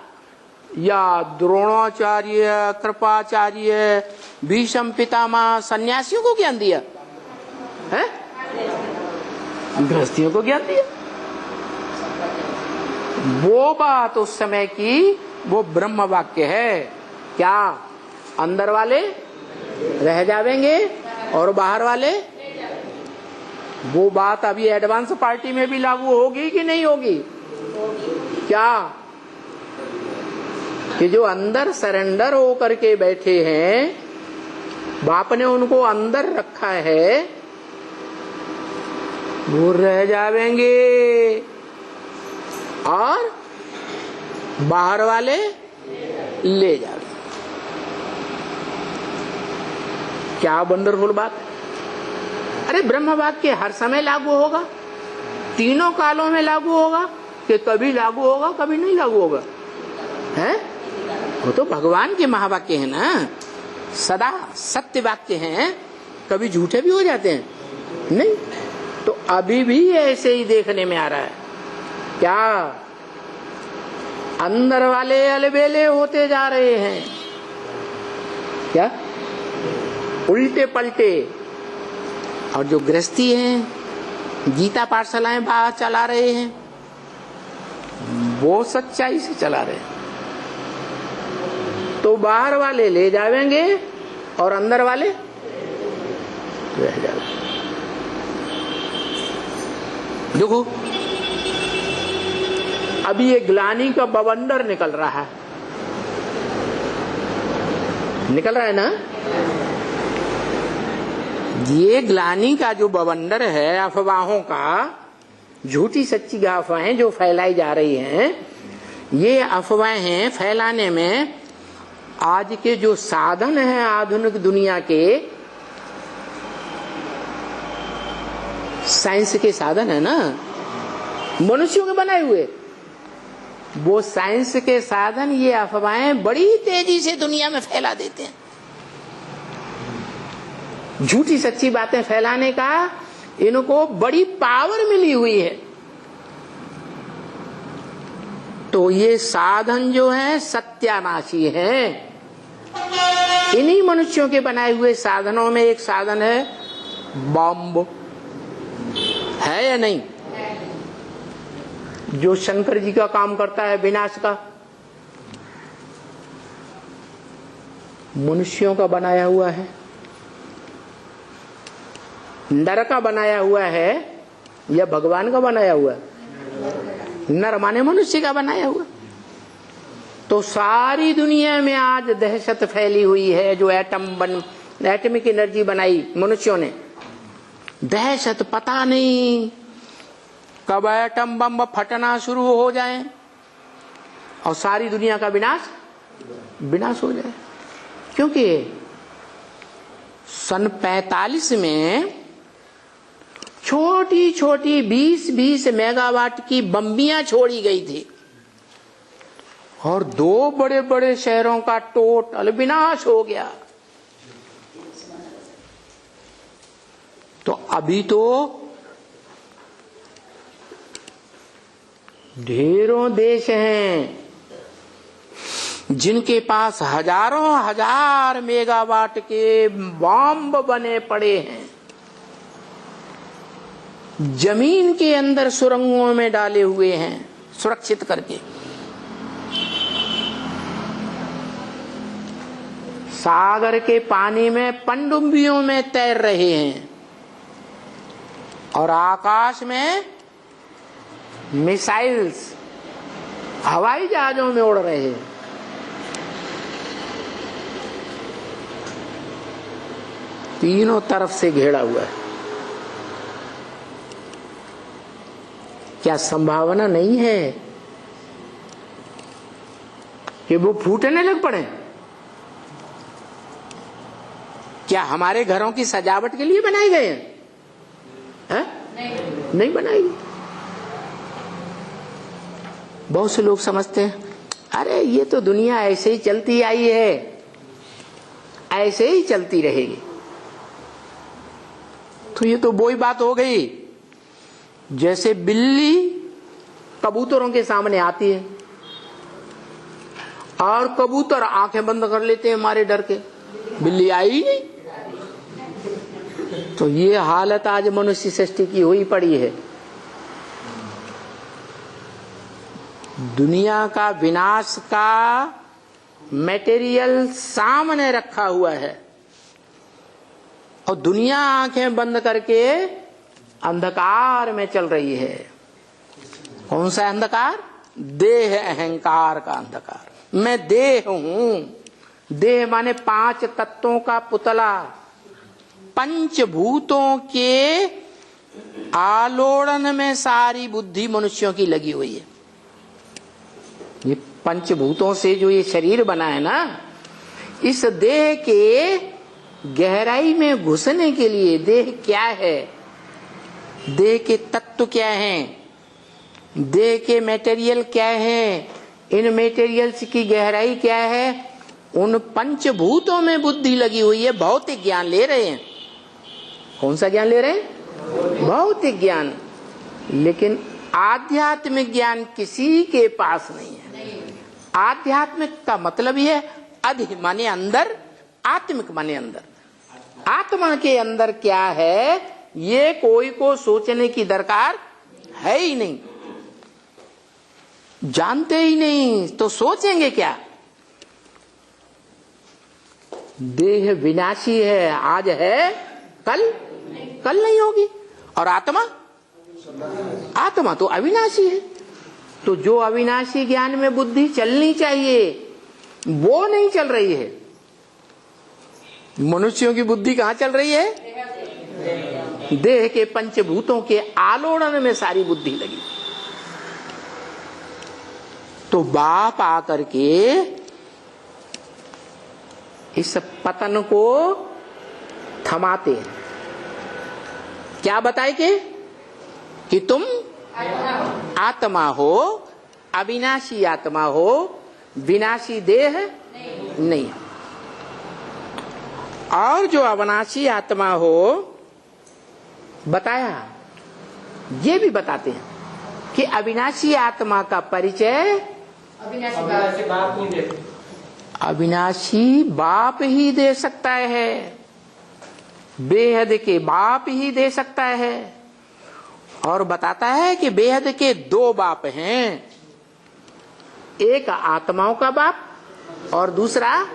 या द्रोणाचार्य, कृपाचार्य, भीष्म पितामह सन्यासियों को ज्ञान दिया है? गृहस्थियों को ज्ञान दिया। वो बात उस समय की वो ब्रह्म वाक्य है। क्या अंदर वाले रह जावेंगे और बाहर वाले? वो बात अभी एडवांस पार्टी में भी लागू होगी कि नहीं होगी? क्या कि जो अंदर सरेंडर होकर के बैठे हैं, बाप ने उनको अंदर रखा है, वो रह जावेंगे और बाहर वाले ले जावेंगे। क्या वंडरफुल बात है। अरे ब्रह्म वाक्य हर समय लागू होगा, तीनों कालों में लागू होगा, कि कभी लागू होगा कभी नहीं लागू होगा है? वो तो भगवान के महावाक्य है ना, सदा सत्य वाक्य हैं, कभी झूठे भी हो जाते हैं नहीं। तो अभी भी ऐसे ही देखने में आ रहा है। क्या अंदर वाले अलबेले होते जा रहे हैं, क्या उल्टे पलटे, और जो गृहस्थी हैं, गीता पाठशालाएं बाहर चला रहे हैं, वो सच्चाई से चला रहे हैं। तो बाहर वाले ले जावेंगे और अंदर वाले रह जाएंगे। देखो अभी ये ग्लानि का बवंडर निकल रहा है ना? ये ग्लानि का जो बवंडर है अफवाहों का, झूठी सच्ची अफवाहें जो फैलाई जा रही हैं, ये अफवाहें फैलाने में आज के जो साधन हैं आधुनिक दुनिया के, साइंस के साधन है ना, मनुष्यों के बनाए हुए, वो साइंस के साधन ये अफवाहें बड़ी तेजी से दुनिया में फैला देते हैं। झूठी सच्ची बातें फैलाने का इनको बड़ी पावर मिली हुई है। तो ये साधन जो है सत्यानाशी हैं। इन्हीं मनुष्यों के बनाए हुए साधनों में एक साधन है बॉम्ब, है या नहीं? जो शंकर जी का काम करता है विनाश का, मनुष्यों का बनाया हुआ है, नर का बनाया हुआ है या भगवान का बनाया हुआ है? नर माने मनुष्य का बनाया हुआ। तो सारी दुनिया में आज दहशत फैली हुई है। जो एटमिक एनर्जी बनाई मनुष्यों ने, दहशत पता नहीं कब एटम बम फटना शुरू हो जाए और सारी दुनिया का विनाश हो जाए। क्योंकि सन 45 में छोटी छोटी 20-20 मेगावाट की बम्बियां छोड़ी गई थी और 2 बड़े बड़े शहरों का टोटल विनाश हो गया। तो अभी तो ढेरों देश हैं जिनके पास हजारों हजार मेगावाट के बॉम्ब बने पड़े हैं, जमीन के अंदर सुरंगों में डाले हुए हैं सुरक्षित करके। सागर के पानी में पनडुब्बियों में तैर रहे हैं और आकाश में मिसाइल्स हवाई जहाजों में उड़ रहे हैं। तीनों तरफ से घेरा हुआ है। क्या संभावना नहीं है कि वो फूटने लग पड़े? क्या हमारे घरों की सजावट के लिए बनाए गए हैं? नहीं बनाई गई। बहुत से लोग समझते हैं अरे ये तो दुनिया ऐसे ही चलती आई है, ऐसे ही चलती रहेगी। तो ये तो वही बात हो गई जैसे बिल्ली कबूतरों के सामने आती है और कबूतर आंखें बंद कर लेते हैं हमारे डर के, बिल्ली आई ही नहीं। तो ये हालत आज मनुष्य सृष्टि की हुई पड़ी है। दुनिया का विनाश का मटेरियल सामने रखा हुआ है और दुनिया आंखें बंद करके अंधकार में चल रही है। कौन सा अंधकार? देह अहंकार का अंधकार। मैं देह हूं। देह माने 5 तत्वों का पुतला, पंचभूतों के आलोड़न में सारी बुद्धि मनुष्यों की लगी हुई है। ये पंचभूतों से जो ये शरीर बना है ना, इस देह के गहराई में घुसने के लिए देह क्या है, देह के तत्व क्या हैं, देह के मटेरियल क्या है, इन मटेरियल्स की गहराई क्या है, उन पंचभूतों में बुद्धि लगी हुई है। भौतिक ज्ञान ले रहे हैं। कौन सा ज्ञान ले रहे हैं? भौतिक ज्ञान। लेकिन आध्यात्मिक ज्ञान किसी के पास नहीं है। आध्यात्मिक का मतलब ही है अधि माने अंदर, आत्मिक माने अंदर। आत्मा के अंदर क्या है ये कोई को सोचने की दरकार है ही नहीं। जानते ही नहीं तो सोचेंगे क्या? देह विनाशी है, आज है कल नहीं होगी। और आत्मा तो अविनाशी है। तो जो अविनाशी ज्ञान में बुद्धि चलनी चाहिए वो नहीं चल रही है। मनुष्यों की बुद्धि कहां चल रही है? देह के पंचभूतों के आलोड़न में सारी बुद्धि लगी। तो बाप आकर के इस पतन को थमाते हैं। क्या बताए कि तुम आत्मा हो, अविनाशी आत्मा हो, विनाशी देह नहीं। और जो अविनाशी आत्मा हो बताया, ये भी बताते हैं कि अविनाशी आत्मा का परिचय अविनाशी बाप ही दे सकता है, बेहद के बाप ही दे सकता है। और बताता है कि बेहद के 2 बाप हैं, एक आत्माओं का बाप और दूसरा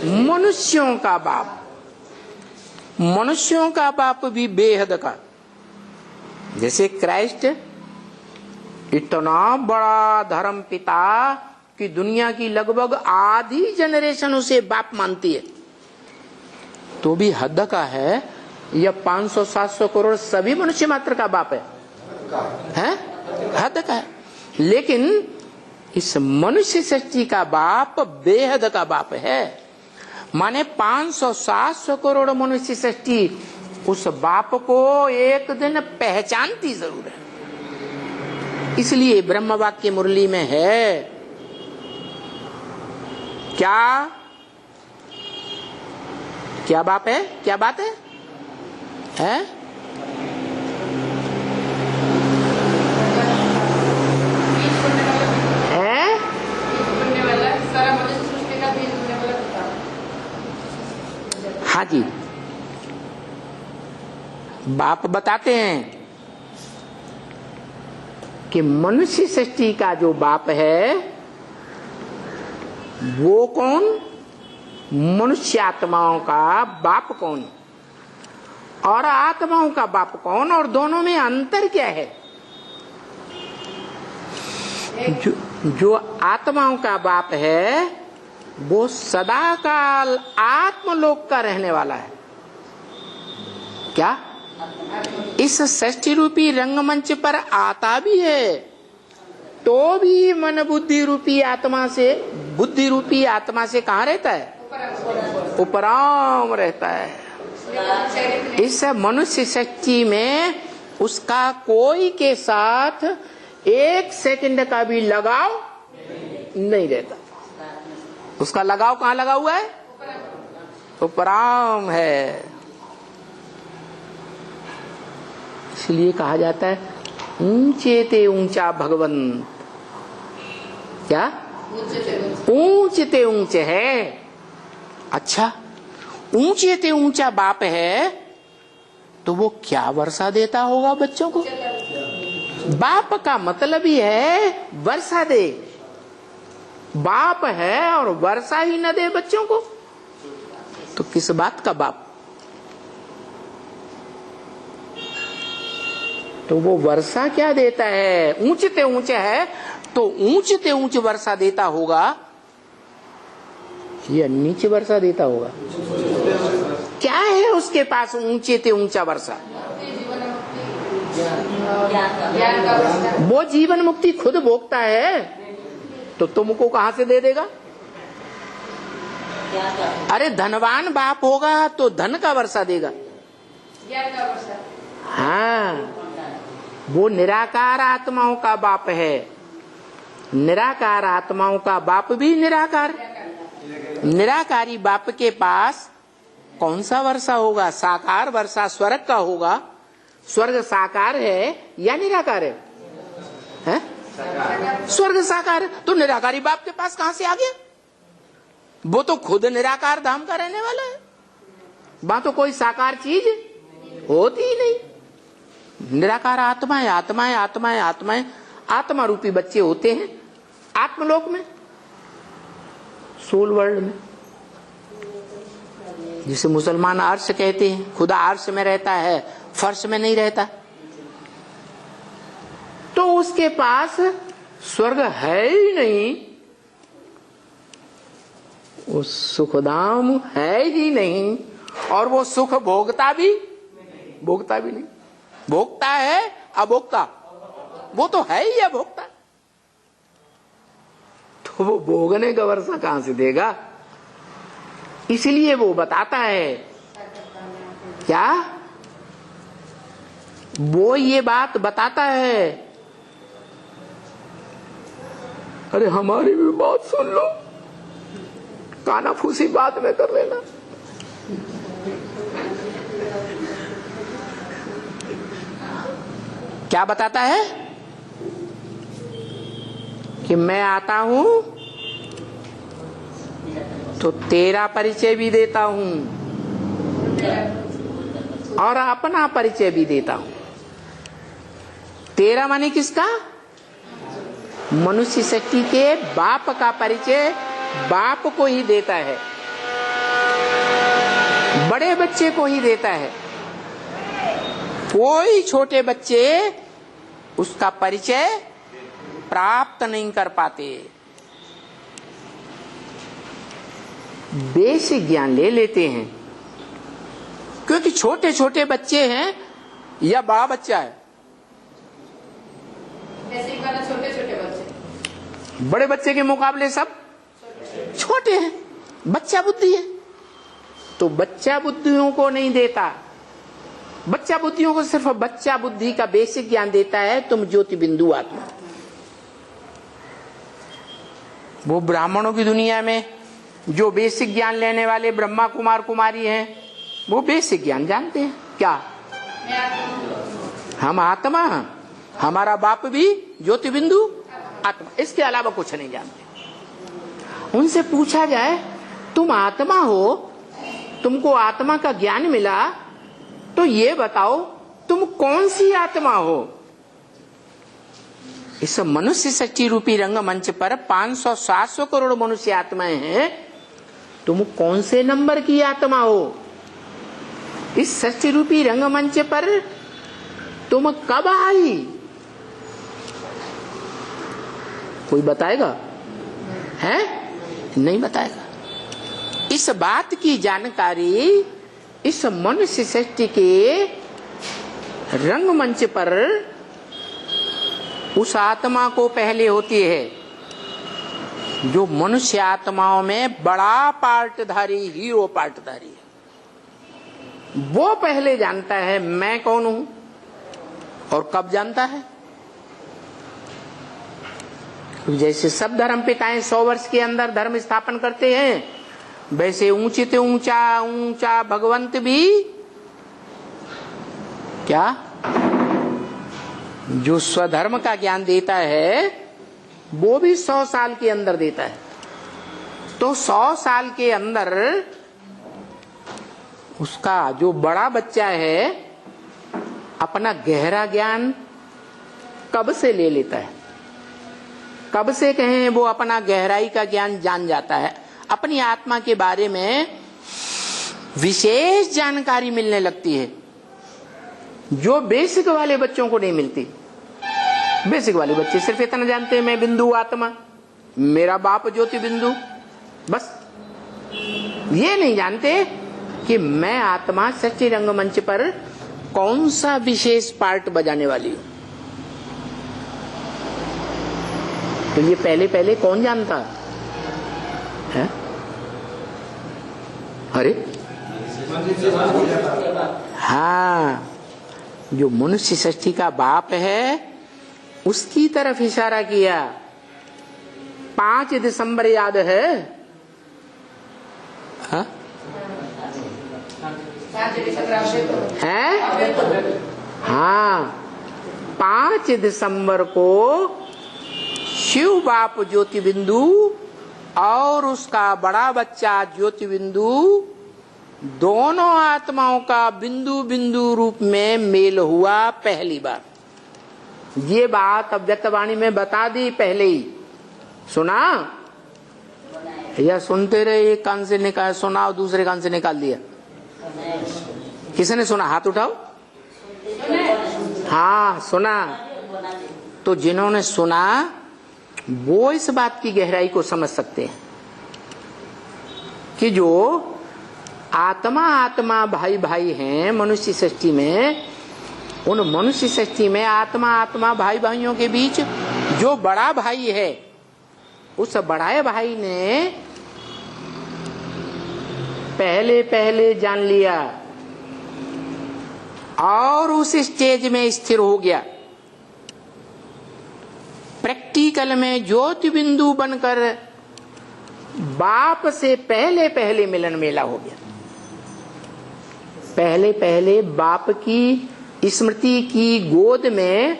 मनुष्यों का बाप। मनुष्यों का बाप भी बेहद का। जैसे क्राइस्ट इतना बड़ा धर्म पिता कि दुनिया की लगभग आधी जनरेशन उसे बाप मानती है, तो भी हद का है। यह 500-700 करोड़ सभी मनुष्य मात्र का बाप है। है, हद का है। लेकिन इस मनुष्य सृष्टि का बाप बेहद का बाप है। माने 500-700 करोड़ मनुष्य सृष्टि उस बाप को एक दिन पहचानती जरूर है। इसलिए ब्रह्म वाक्य मुरली में है क्या, क्या बाप है, क्या बात है, हैं? हाँ जी, बाप बताते हैं कि मनुष्य सृष्टि का जो बाप है वो कौन, मनुष्य आत्माओं का बाप कौन और आत्माओं का बाप कौन, और दोनों में अंतर क्या है। जो आत्माओं का बाप है वो सदा काल आत्मलोक का रहने वाला है। क्या इस सृष्टि रूपी रंगमंच पर आता भी है तो भी मन बुद्धि रूपी आत्मा से, बुद्धि रूपी आत्मा से कहाँ रहता है, उपराम रहता है। इस मनुष्य सृष्टि में उसका कोई के साथ एक सेकंड का भी लगाव नहीं रहता। उसका लगाव कहाँ लगा हुआ है, उपराम है। इसलिए कहा जाता है ऊंचे ते ऊंचा भगवंत, क्या ऊंचे ते ऊंचे है। अच्छा, ऊंचे ते ऊंचा बाप है तो वो क्या वर्षा देता होगा बच्चों को। बाप का मतलब ही है वर्षा दे। बाप है और वर्षा ही न दे बच्चों को तो किस बात का बाप। तो वो वर्षा क्या देता है, ऊंचते ऊंचे है तो ऊंचते ऊंचे वर्षा देता होगा या नीचे वर्षा देता होगा। क्या है उसके पास ऊंचे ते ऊंचा वर्षा, वो जीवन मुक्ति खुद भोगता है तो तुमको कहां से दे देगा। अरे धनवान बाप होगा तो धन का वर्षा देगा। हाँ, वो निराकार आत्माओं का बाप है। निराकार आत्माओं का बाप भी निराकार। निराकारी बाप के पास कौन सा वर्षा होगा, साकार वर्षा स्वर्ग का होगा। स्वर्ग साकार है या निराकार है? स्वर्ग साकार है तो निराकारी बाप के पास कहां से आ गया। वो तो खुद निराकार धाम का रहने वाला है। वहां तो कोई साकार चीज होती ही नहीं। निराकार आत्मा है, आत्मा है, आत्मा है, आत्मा है। आत्मा रूपी बच्चे होते हैं आत्मलोक में, सोल वर्ल्ड में, जिसे मुसलमान अर्श कहते हैं। खुदा अर्श में रहता है, फर्श में नहीं रहता। तो उसके पास स्वर्ग है ही नहीं, वो सुखधाम है ही नहीं, और वो सुख भोगता भी नहीं। भोगता है अभोक्ता, वो तो है ही अभोक्ता। तो वो भोगने का वर्षा कहां से देगा। इसलिए वो बताता है क्या, वो ये बात बताता है। अरे हमारी भी बात सुन लो, काना फूसी बात में कर लेना। क्या बताता है कि मैं आता हूं तो तेरा परिचय भी देता हूं और अपना परिचय भी देता हूं। तेरा माने किसका, मनुष्य शक्ति के बाप का परिचय बाप को ही देता है, बड़े बच्चे को ही देता है। कोई छोटे बच्चे उसका परिचय प्राप्त नहीं कर पाते। बेसिक ज्ञान ले लेते हैं क्योंकि छोटे छोटे बच्चे हैं या बड़ा बच्चा है, बड़े बच्चे के मुकाबले सब छोटे हैं, बच्चा बुद्धि है। तो बच्चा बुद्धियों को नहीं देता, बच्चा बुद्धियों को सिर्फ बच्चा बुद्धि का बेसिक ज्ञान देता है, तुम ज्योति बिंदु आत्मा। वो ब्राह्मणों की दुनिया में जो बेसिक ज्ञान लेने वाले ब्रह्मा कुमार कुमारी हैं, वो बेसिक ज्ञान जानते हैं क्या? हम आत्मा, हमारा बाप भी ज्योति बिंदु आत्मा, इसके अलावा कुछ नहीं जानते। उनसे पूछा जाए तुम आत्मा हो, तुमको आत्मा का ज्ञान मिला, तो ये बताओ तुम कौन सी आत्मा हो? इस मनुष्य सृष्टि रूपी रंगमंच पर 500-700 करोड़ मनुष्य आत्माएं हैं, तुम कौन से नंबर की आत्मा हो? इस सृष्टि रूपी रंगमंच पर तुम कब आई? कोई बताएगा? है? नहीं बताएगा। इस बात की जानकारी इस मनुष्य सृष्टि के रंगमंच पर उस आत्मा को पहले होती है जो मनुष्य आत्माओं में बड़ा पार्टधारी, हीरो पार्टधारी है। वो पहले जानता है मैं कौन हूं। और कब जानता है? जैसे सब धर्म पिताएं 100 वर्ष के अंदर धर्म स्थापन करते हैं, वैसे ऊंचे से ऊंचा ऊंचा भगवंत भी क्या जो स्वधर्म का ज्ञान देता है, वो भी 100 साल के अंदर देता है। तो 100 साल के अंदर उसका जो बड़ा बच्चा है अपना गहरा ज्ञान कब से ले लेता है? कब से कहें वो अपना गहराई का ज्ञान जान जाता है? अपनी आत्मा के बारे में विशेष जानकारी मिलने लगती है जो बेसिक वाले बच्चों को नहीं मिलती। बेसिक वाले बच्चे सिर्फ इतना जानते हैं मैं बिंदु आत्मा, मेरा बाप ज्योति बिंदु, बस। ये नहीं जानते कि मैं आत्मा सच्चे रंगमंच पर कौन सा विशेष पार्ट बजाने वाली हूं। तो ये पहले पहले कौन जानता है? अरे हाँ, जो मनुष्य सृष्टि का बाप है उसकी तरफ इशारा किया। 5 दिसंबर याद है? हाँ? है? हाँ, 5 दिसंबर को शिव बाप ज्योति बिंदु और उसका बड़ा बच्चा ज्योति बिंदु, दोनों आत्माओं का बिंदु बिंदु रूप में मेल हुआ पहली बार। ये बात अव्यक्तवाणी में बता दी पहले ही। सुना या सुनते रहे? एक कान से निकाल सुना और दूसरे कान से निकाल दिया। किसने सुना? हाथ उठाओ। हाँ सुना। तो जिन्होंने सुना वो इस बात की गहराई को समझ सकते हैं कि जो आत्मा आत्मा भाई भाई हैं मनुष्य सृष्टि में, उन मनुष्य सृष्टि में आत्मा आत्मा भाई भाइयों के बीच जो बड़ा भाई है, उस बड़ाए भाई ने पहले पहले जान लिया और उस स्टेज में स्थिर हो गया। प्रैक्टिकल में ज्योति बिंदु बनकर बाप से पहले पहले मिलन मेला हो गया। पहले पहले बाप की स्मृति की गोद में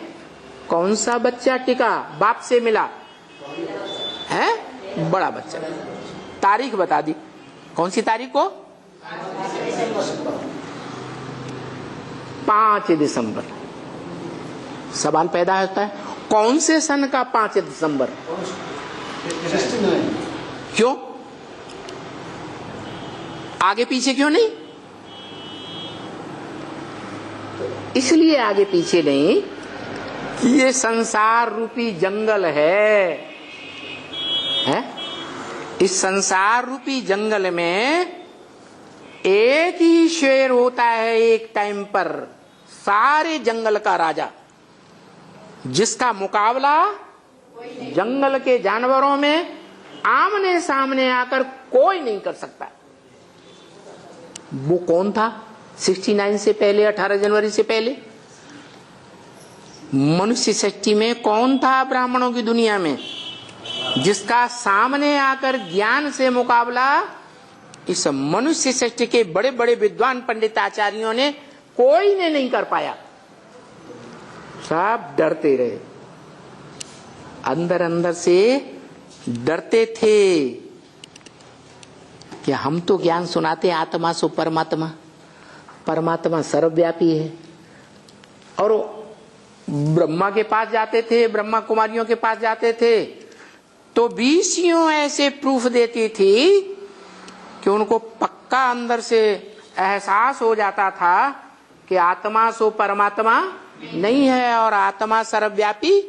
कौन सा बच्चा टिका? बाप से मिला है बड़ा बच्चा। तारीख बता दी, कौन सी तारीख को? 5 दिसंबर। सवाल पैदा होता है कौन से सन का 5 दिसंबर? 69। क्यों? आगे पीछे क्यों नहीं? इसलिए आगे पीछे नहीं कि ये संसार रूपी जंगल है? इस संसार रूपी जंगल में एक ही शेर होता है एक टाइम पर, सारे जंगल का राजा, जिसका मुकाबला जंगल के जानवरों में आमने सामने आकर कोई नहीं कर सकता। वो कौन था 69 से पहले, 18 जनवरी से पहले? मनुष्य सृष्टि में कौन था ब्राह्मणों की दुनिया में जिसका सामने आकर ज्ञान से मुकाबला इस मनुष्य सृष्टि के बड़े बड़े विद्वान पंडित आचार्यों ने कोई ने नहीं कर पाया। सब डरते रहे, अंदर अंदर से डरते थे कि हम तो ज्ञान सुनाते आत्मा सो परमात्मा, परमात्मा सर्वव्यापी है। और ब्रह्मा के पास जाते थे, ब्रह्मा कुमारियों के पास जाते थे तो 20 ऐसे प्रूफ देती थी कि उनको पक्का अंदर से एहसास हो जाता था कि आत्मा सो परमात्मा नहीं है और आत्मा सर्वव्यापी,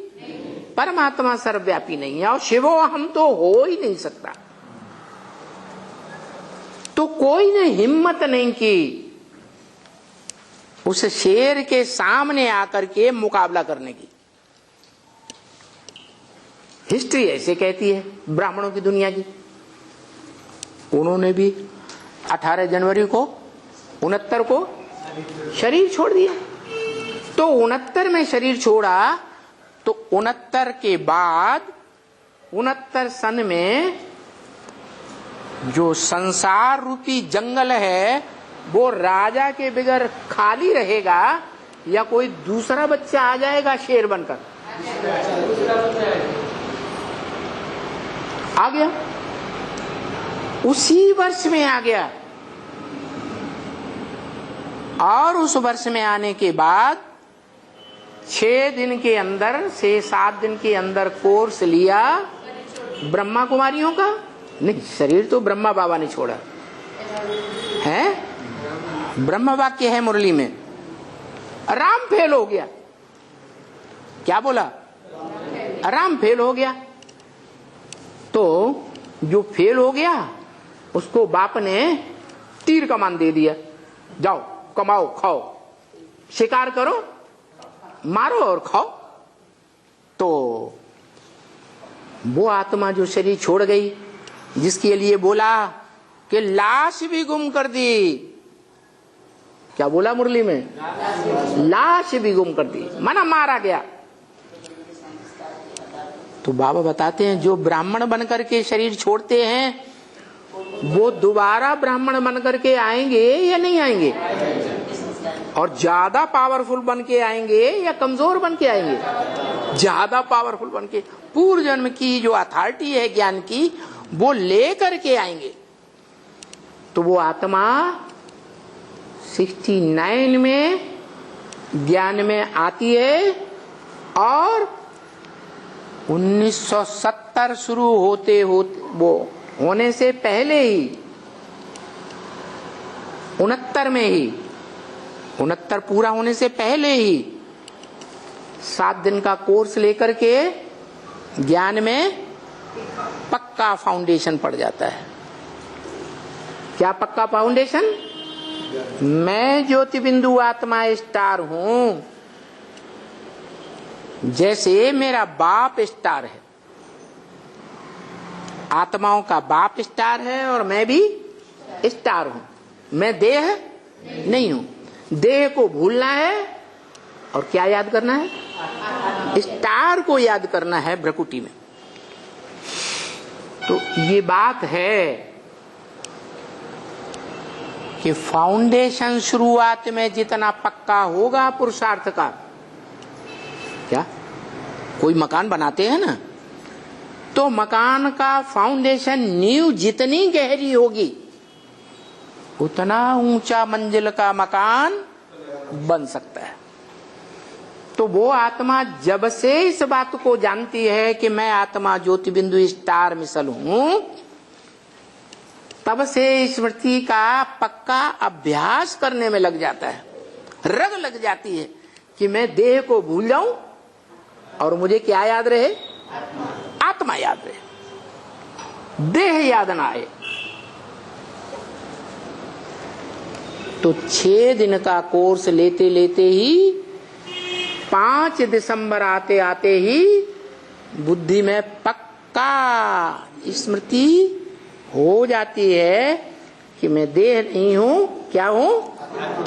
परमात्मा सर्वव्यापी नहीं है और शिवो हम तो हो ही नहीं सकता। तो कोई ने हिम्मत नहीं की उस शेर के सामने आकर के मुकाबला करने की। हिस्ट्री ऐसे कहती है ब्राह्मणों की दुनिया की। उन्होंने भी 18 जनवरी को 69 को शरीर छोड़ दिया। तो 69 में शरीर छोड़ा तो 69 के बाद 69 सन में जो संसार रूपी जंगल है वो राजा के बगैर खाली रहेगा या कोई दूसरा बच्चा आ जाएगा शेर बनकर? आ गया, उसी वर्ष में आ गया। और उस वर्ष में आने के बाद 6 दिन के अंदर से 7 दिन के अंदर कोर्स लिया ब्रह्मा कुमारियों का। नहीं, शरीर तो ब्रह्मा बाबा ने छोड़ा है, ब्रह्म वाक्य है मुरली में। राम फेल हो गया। क्या बोला? राम फेल हो गया। तो जो फेल हो गया उसको बाप ने तीर कमान दे दिया, जाओ कमाओ खाओ, शिकार करो, मारो और खाओ। तो वो आत्मा जो शरीर छोड़ गई, जिसके लिए बोला कि लाश भी गुम कर दी। क्या बोला मुरली में? लाश भी गुम कर दी, माना मारा गया। तो बाबा बताते हैं जो ब्राह्मण बनकर के शरीर छोड़ते हैं वो दोबारा ब्राह्मण बनकर के आएंगे या नहीं आएंगे? और ज्यादा पावरफुल बन के आएंगे या कमजोर बन के आएंगे? ज्यादा पावरफुल बन के पूर्व जन्म की जो अथॉरिटी है ज्ञान की वो लेकर के आएंगे। तो वो आत्मा 69 में ज्ञान में आती है और 1970 शुरू होते वो होने से पहले ही 69 में ही 69 पूरा होने से पहले ही 7 दिन का कोर्स लेकर के ज्ञान में पक्का फाउंडेशन पड़ जाता है। क्या पक्का फाउंडेशन? मैं ज्योति बिंदु आत्मा स्टार हूं, जैसे मेरा बाप स्टार है। आत्माओं का बाप स्टार है और मैं भी स्टार हूं। मैं देह नहीं हूं। देह को भूलना है और क्या याद करना है? स्टार को याद करना है भ्रकुटी में। तो ये बात है कि फाउंडेशन शुरुआत में जितना पक्का होगा पुरुषार्थ का, क्या कोई मकान बनाते हैं ना, तो मकान का फाउंडेशन नींव जितनी गहरी होगी उतना ऊंचा मंजिल का मकान बन सकता है। तो वो आत्मा जब से इस बात को जानती है कि मैं आत्मा ज्योति बिंदु स्टार मिसल हूं, तब से स्मृति का पक्का अभ्यास करने में लग जाता है। रग लग जाती है कि मैं देह को भूल जाऊं और मुझे क्या याद रहे? आत्मा याद रहे, देह याद ना आए। तो 6 दिन का कोर्स लेते लेते ही 5 दिसंबर आते आते ही बुद्धि में पक्का स्मृति हो जाती है कि मैं देह नहीं हूं, क्या हूं,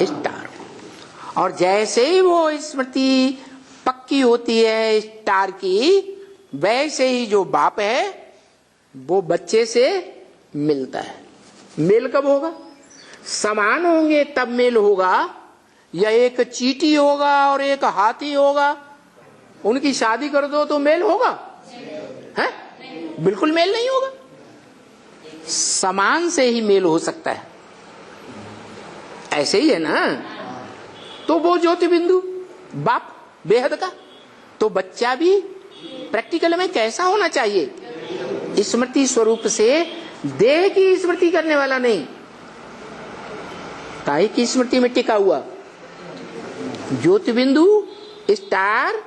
स्टार हूं। और जैसे ही वो स्मृति पक्की होती है स्टार की, वैसे ही जो बाप है वो बच्चे से मिलता है। मेल कब होगा? समान होंगे तब मेल होगा, या एक चींटी होगा और एक हाथी होगा, उनकी शादी कर दो तो मेल होगा? है? बिल्कुल मेल नहीं होगा। समान से ही मेल हो सकता है, ऐसे ही है ना। तो वो ज्योति बिंदु बाप बेहद का, तो बच्चा भी प्रैक्टिकल में कैसा होना चाहिए? स्मृति स्वरूप से, देह की स्मृति करने वाला नहीं, काहे की स्मृति में टिका हुआ ज्योति बिंदु स्टार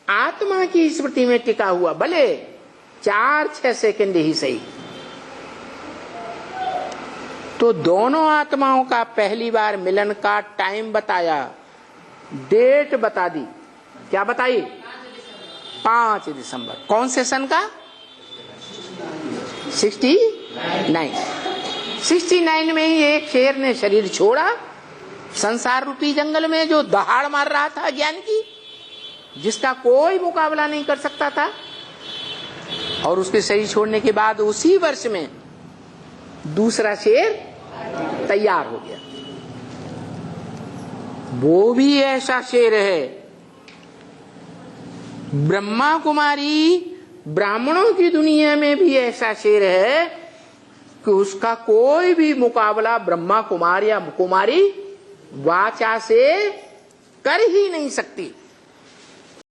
आत्मा की स्मृति में टिका हुआ, भले 4-6 सेकंड ही सही। तो दोनों आत्माओं का पहली बार मिलन का टाइम बताया, डेट बता दी। क्या बताई? 5 दिसंबर। कौन से सन का? 69 में ही एक शेर ने शरीर छोड़ा, संसार रूपी जंगल में जो दहाड़ मार रहा था ज्ञान की, जिसका कोई मुकाबला नहीं कर सकता था। और उसके शरीर छोड़ने के बाद उसी वर्ष में दूसरा शेर तैयार हो गया। वो भी ऐसा शेर है। ब्रह्मा कुमारी, ब्राह्मणों की दुनिया में भी ऐसा शेर है कि उसका कोई भी मुकाबला ब्रह्मा कुमार या कुमारी वाचा से कर ही नहीं सकती।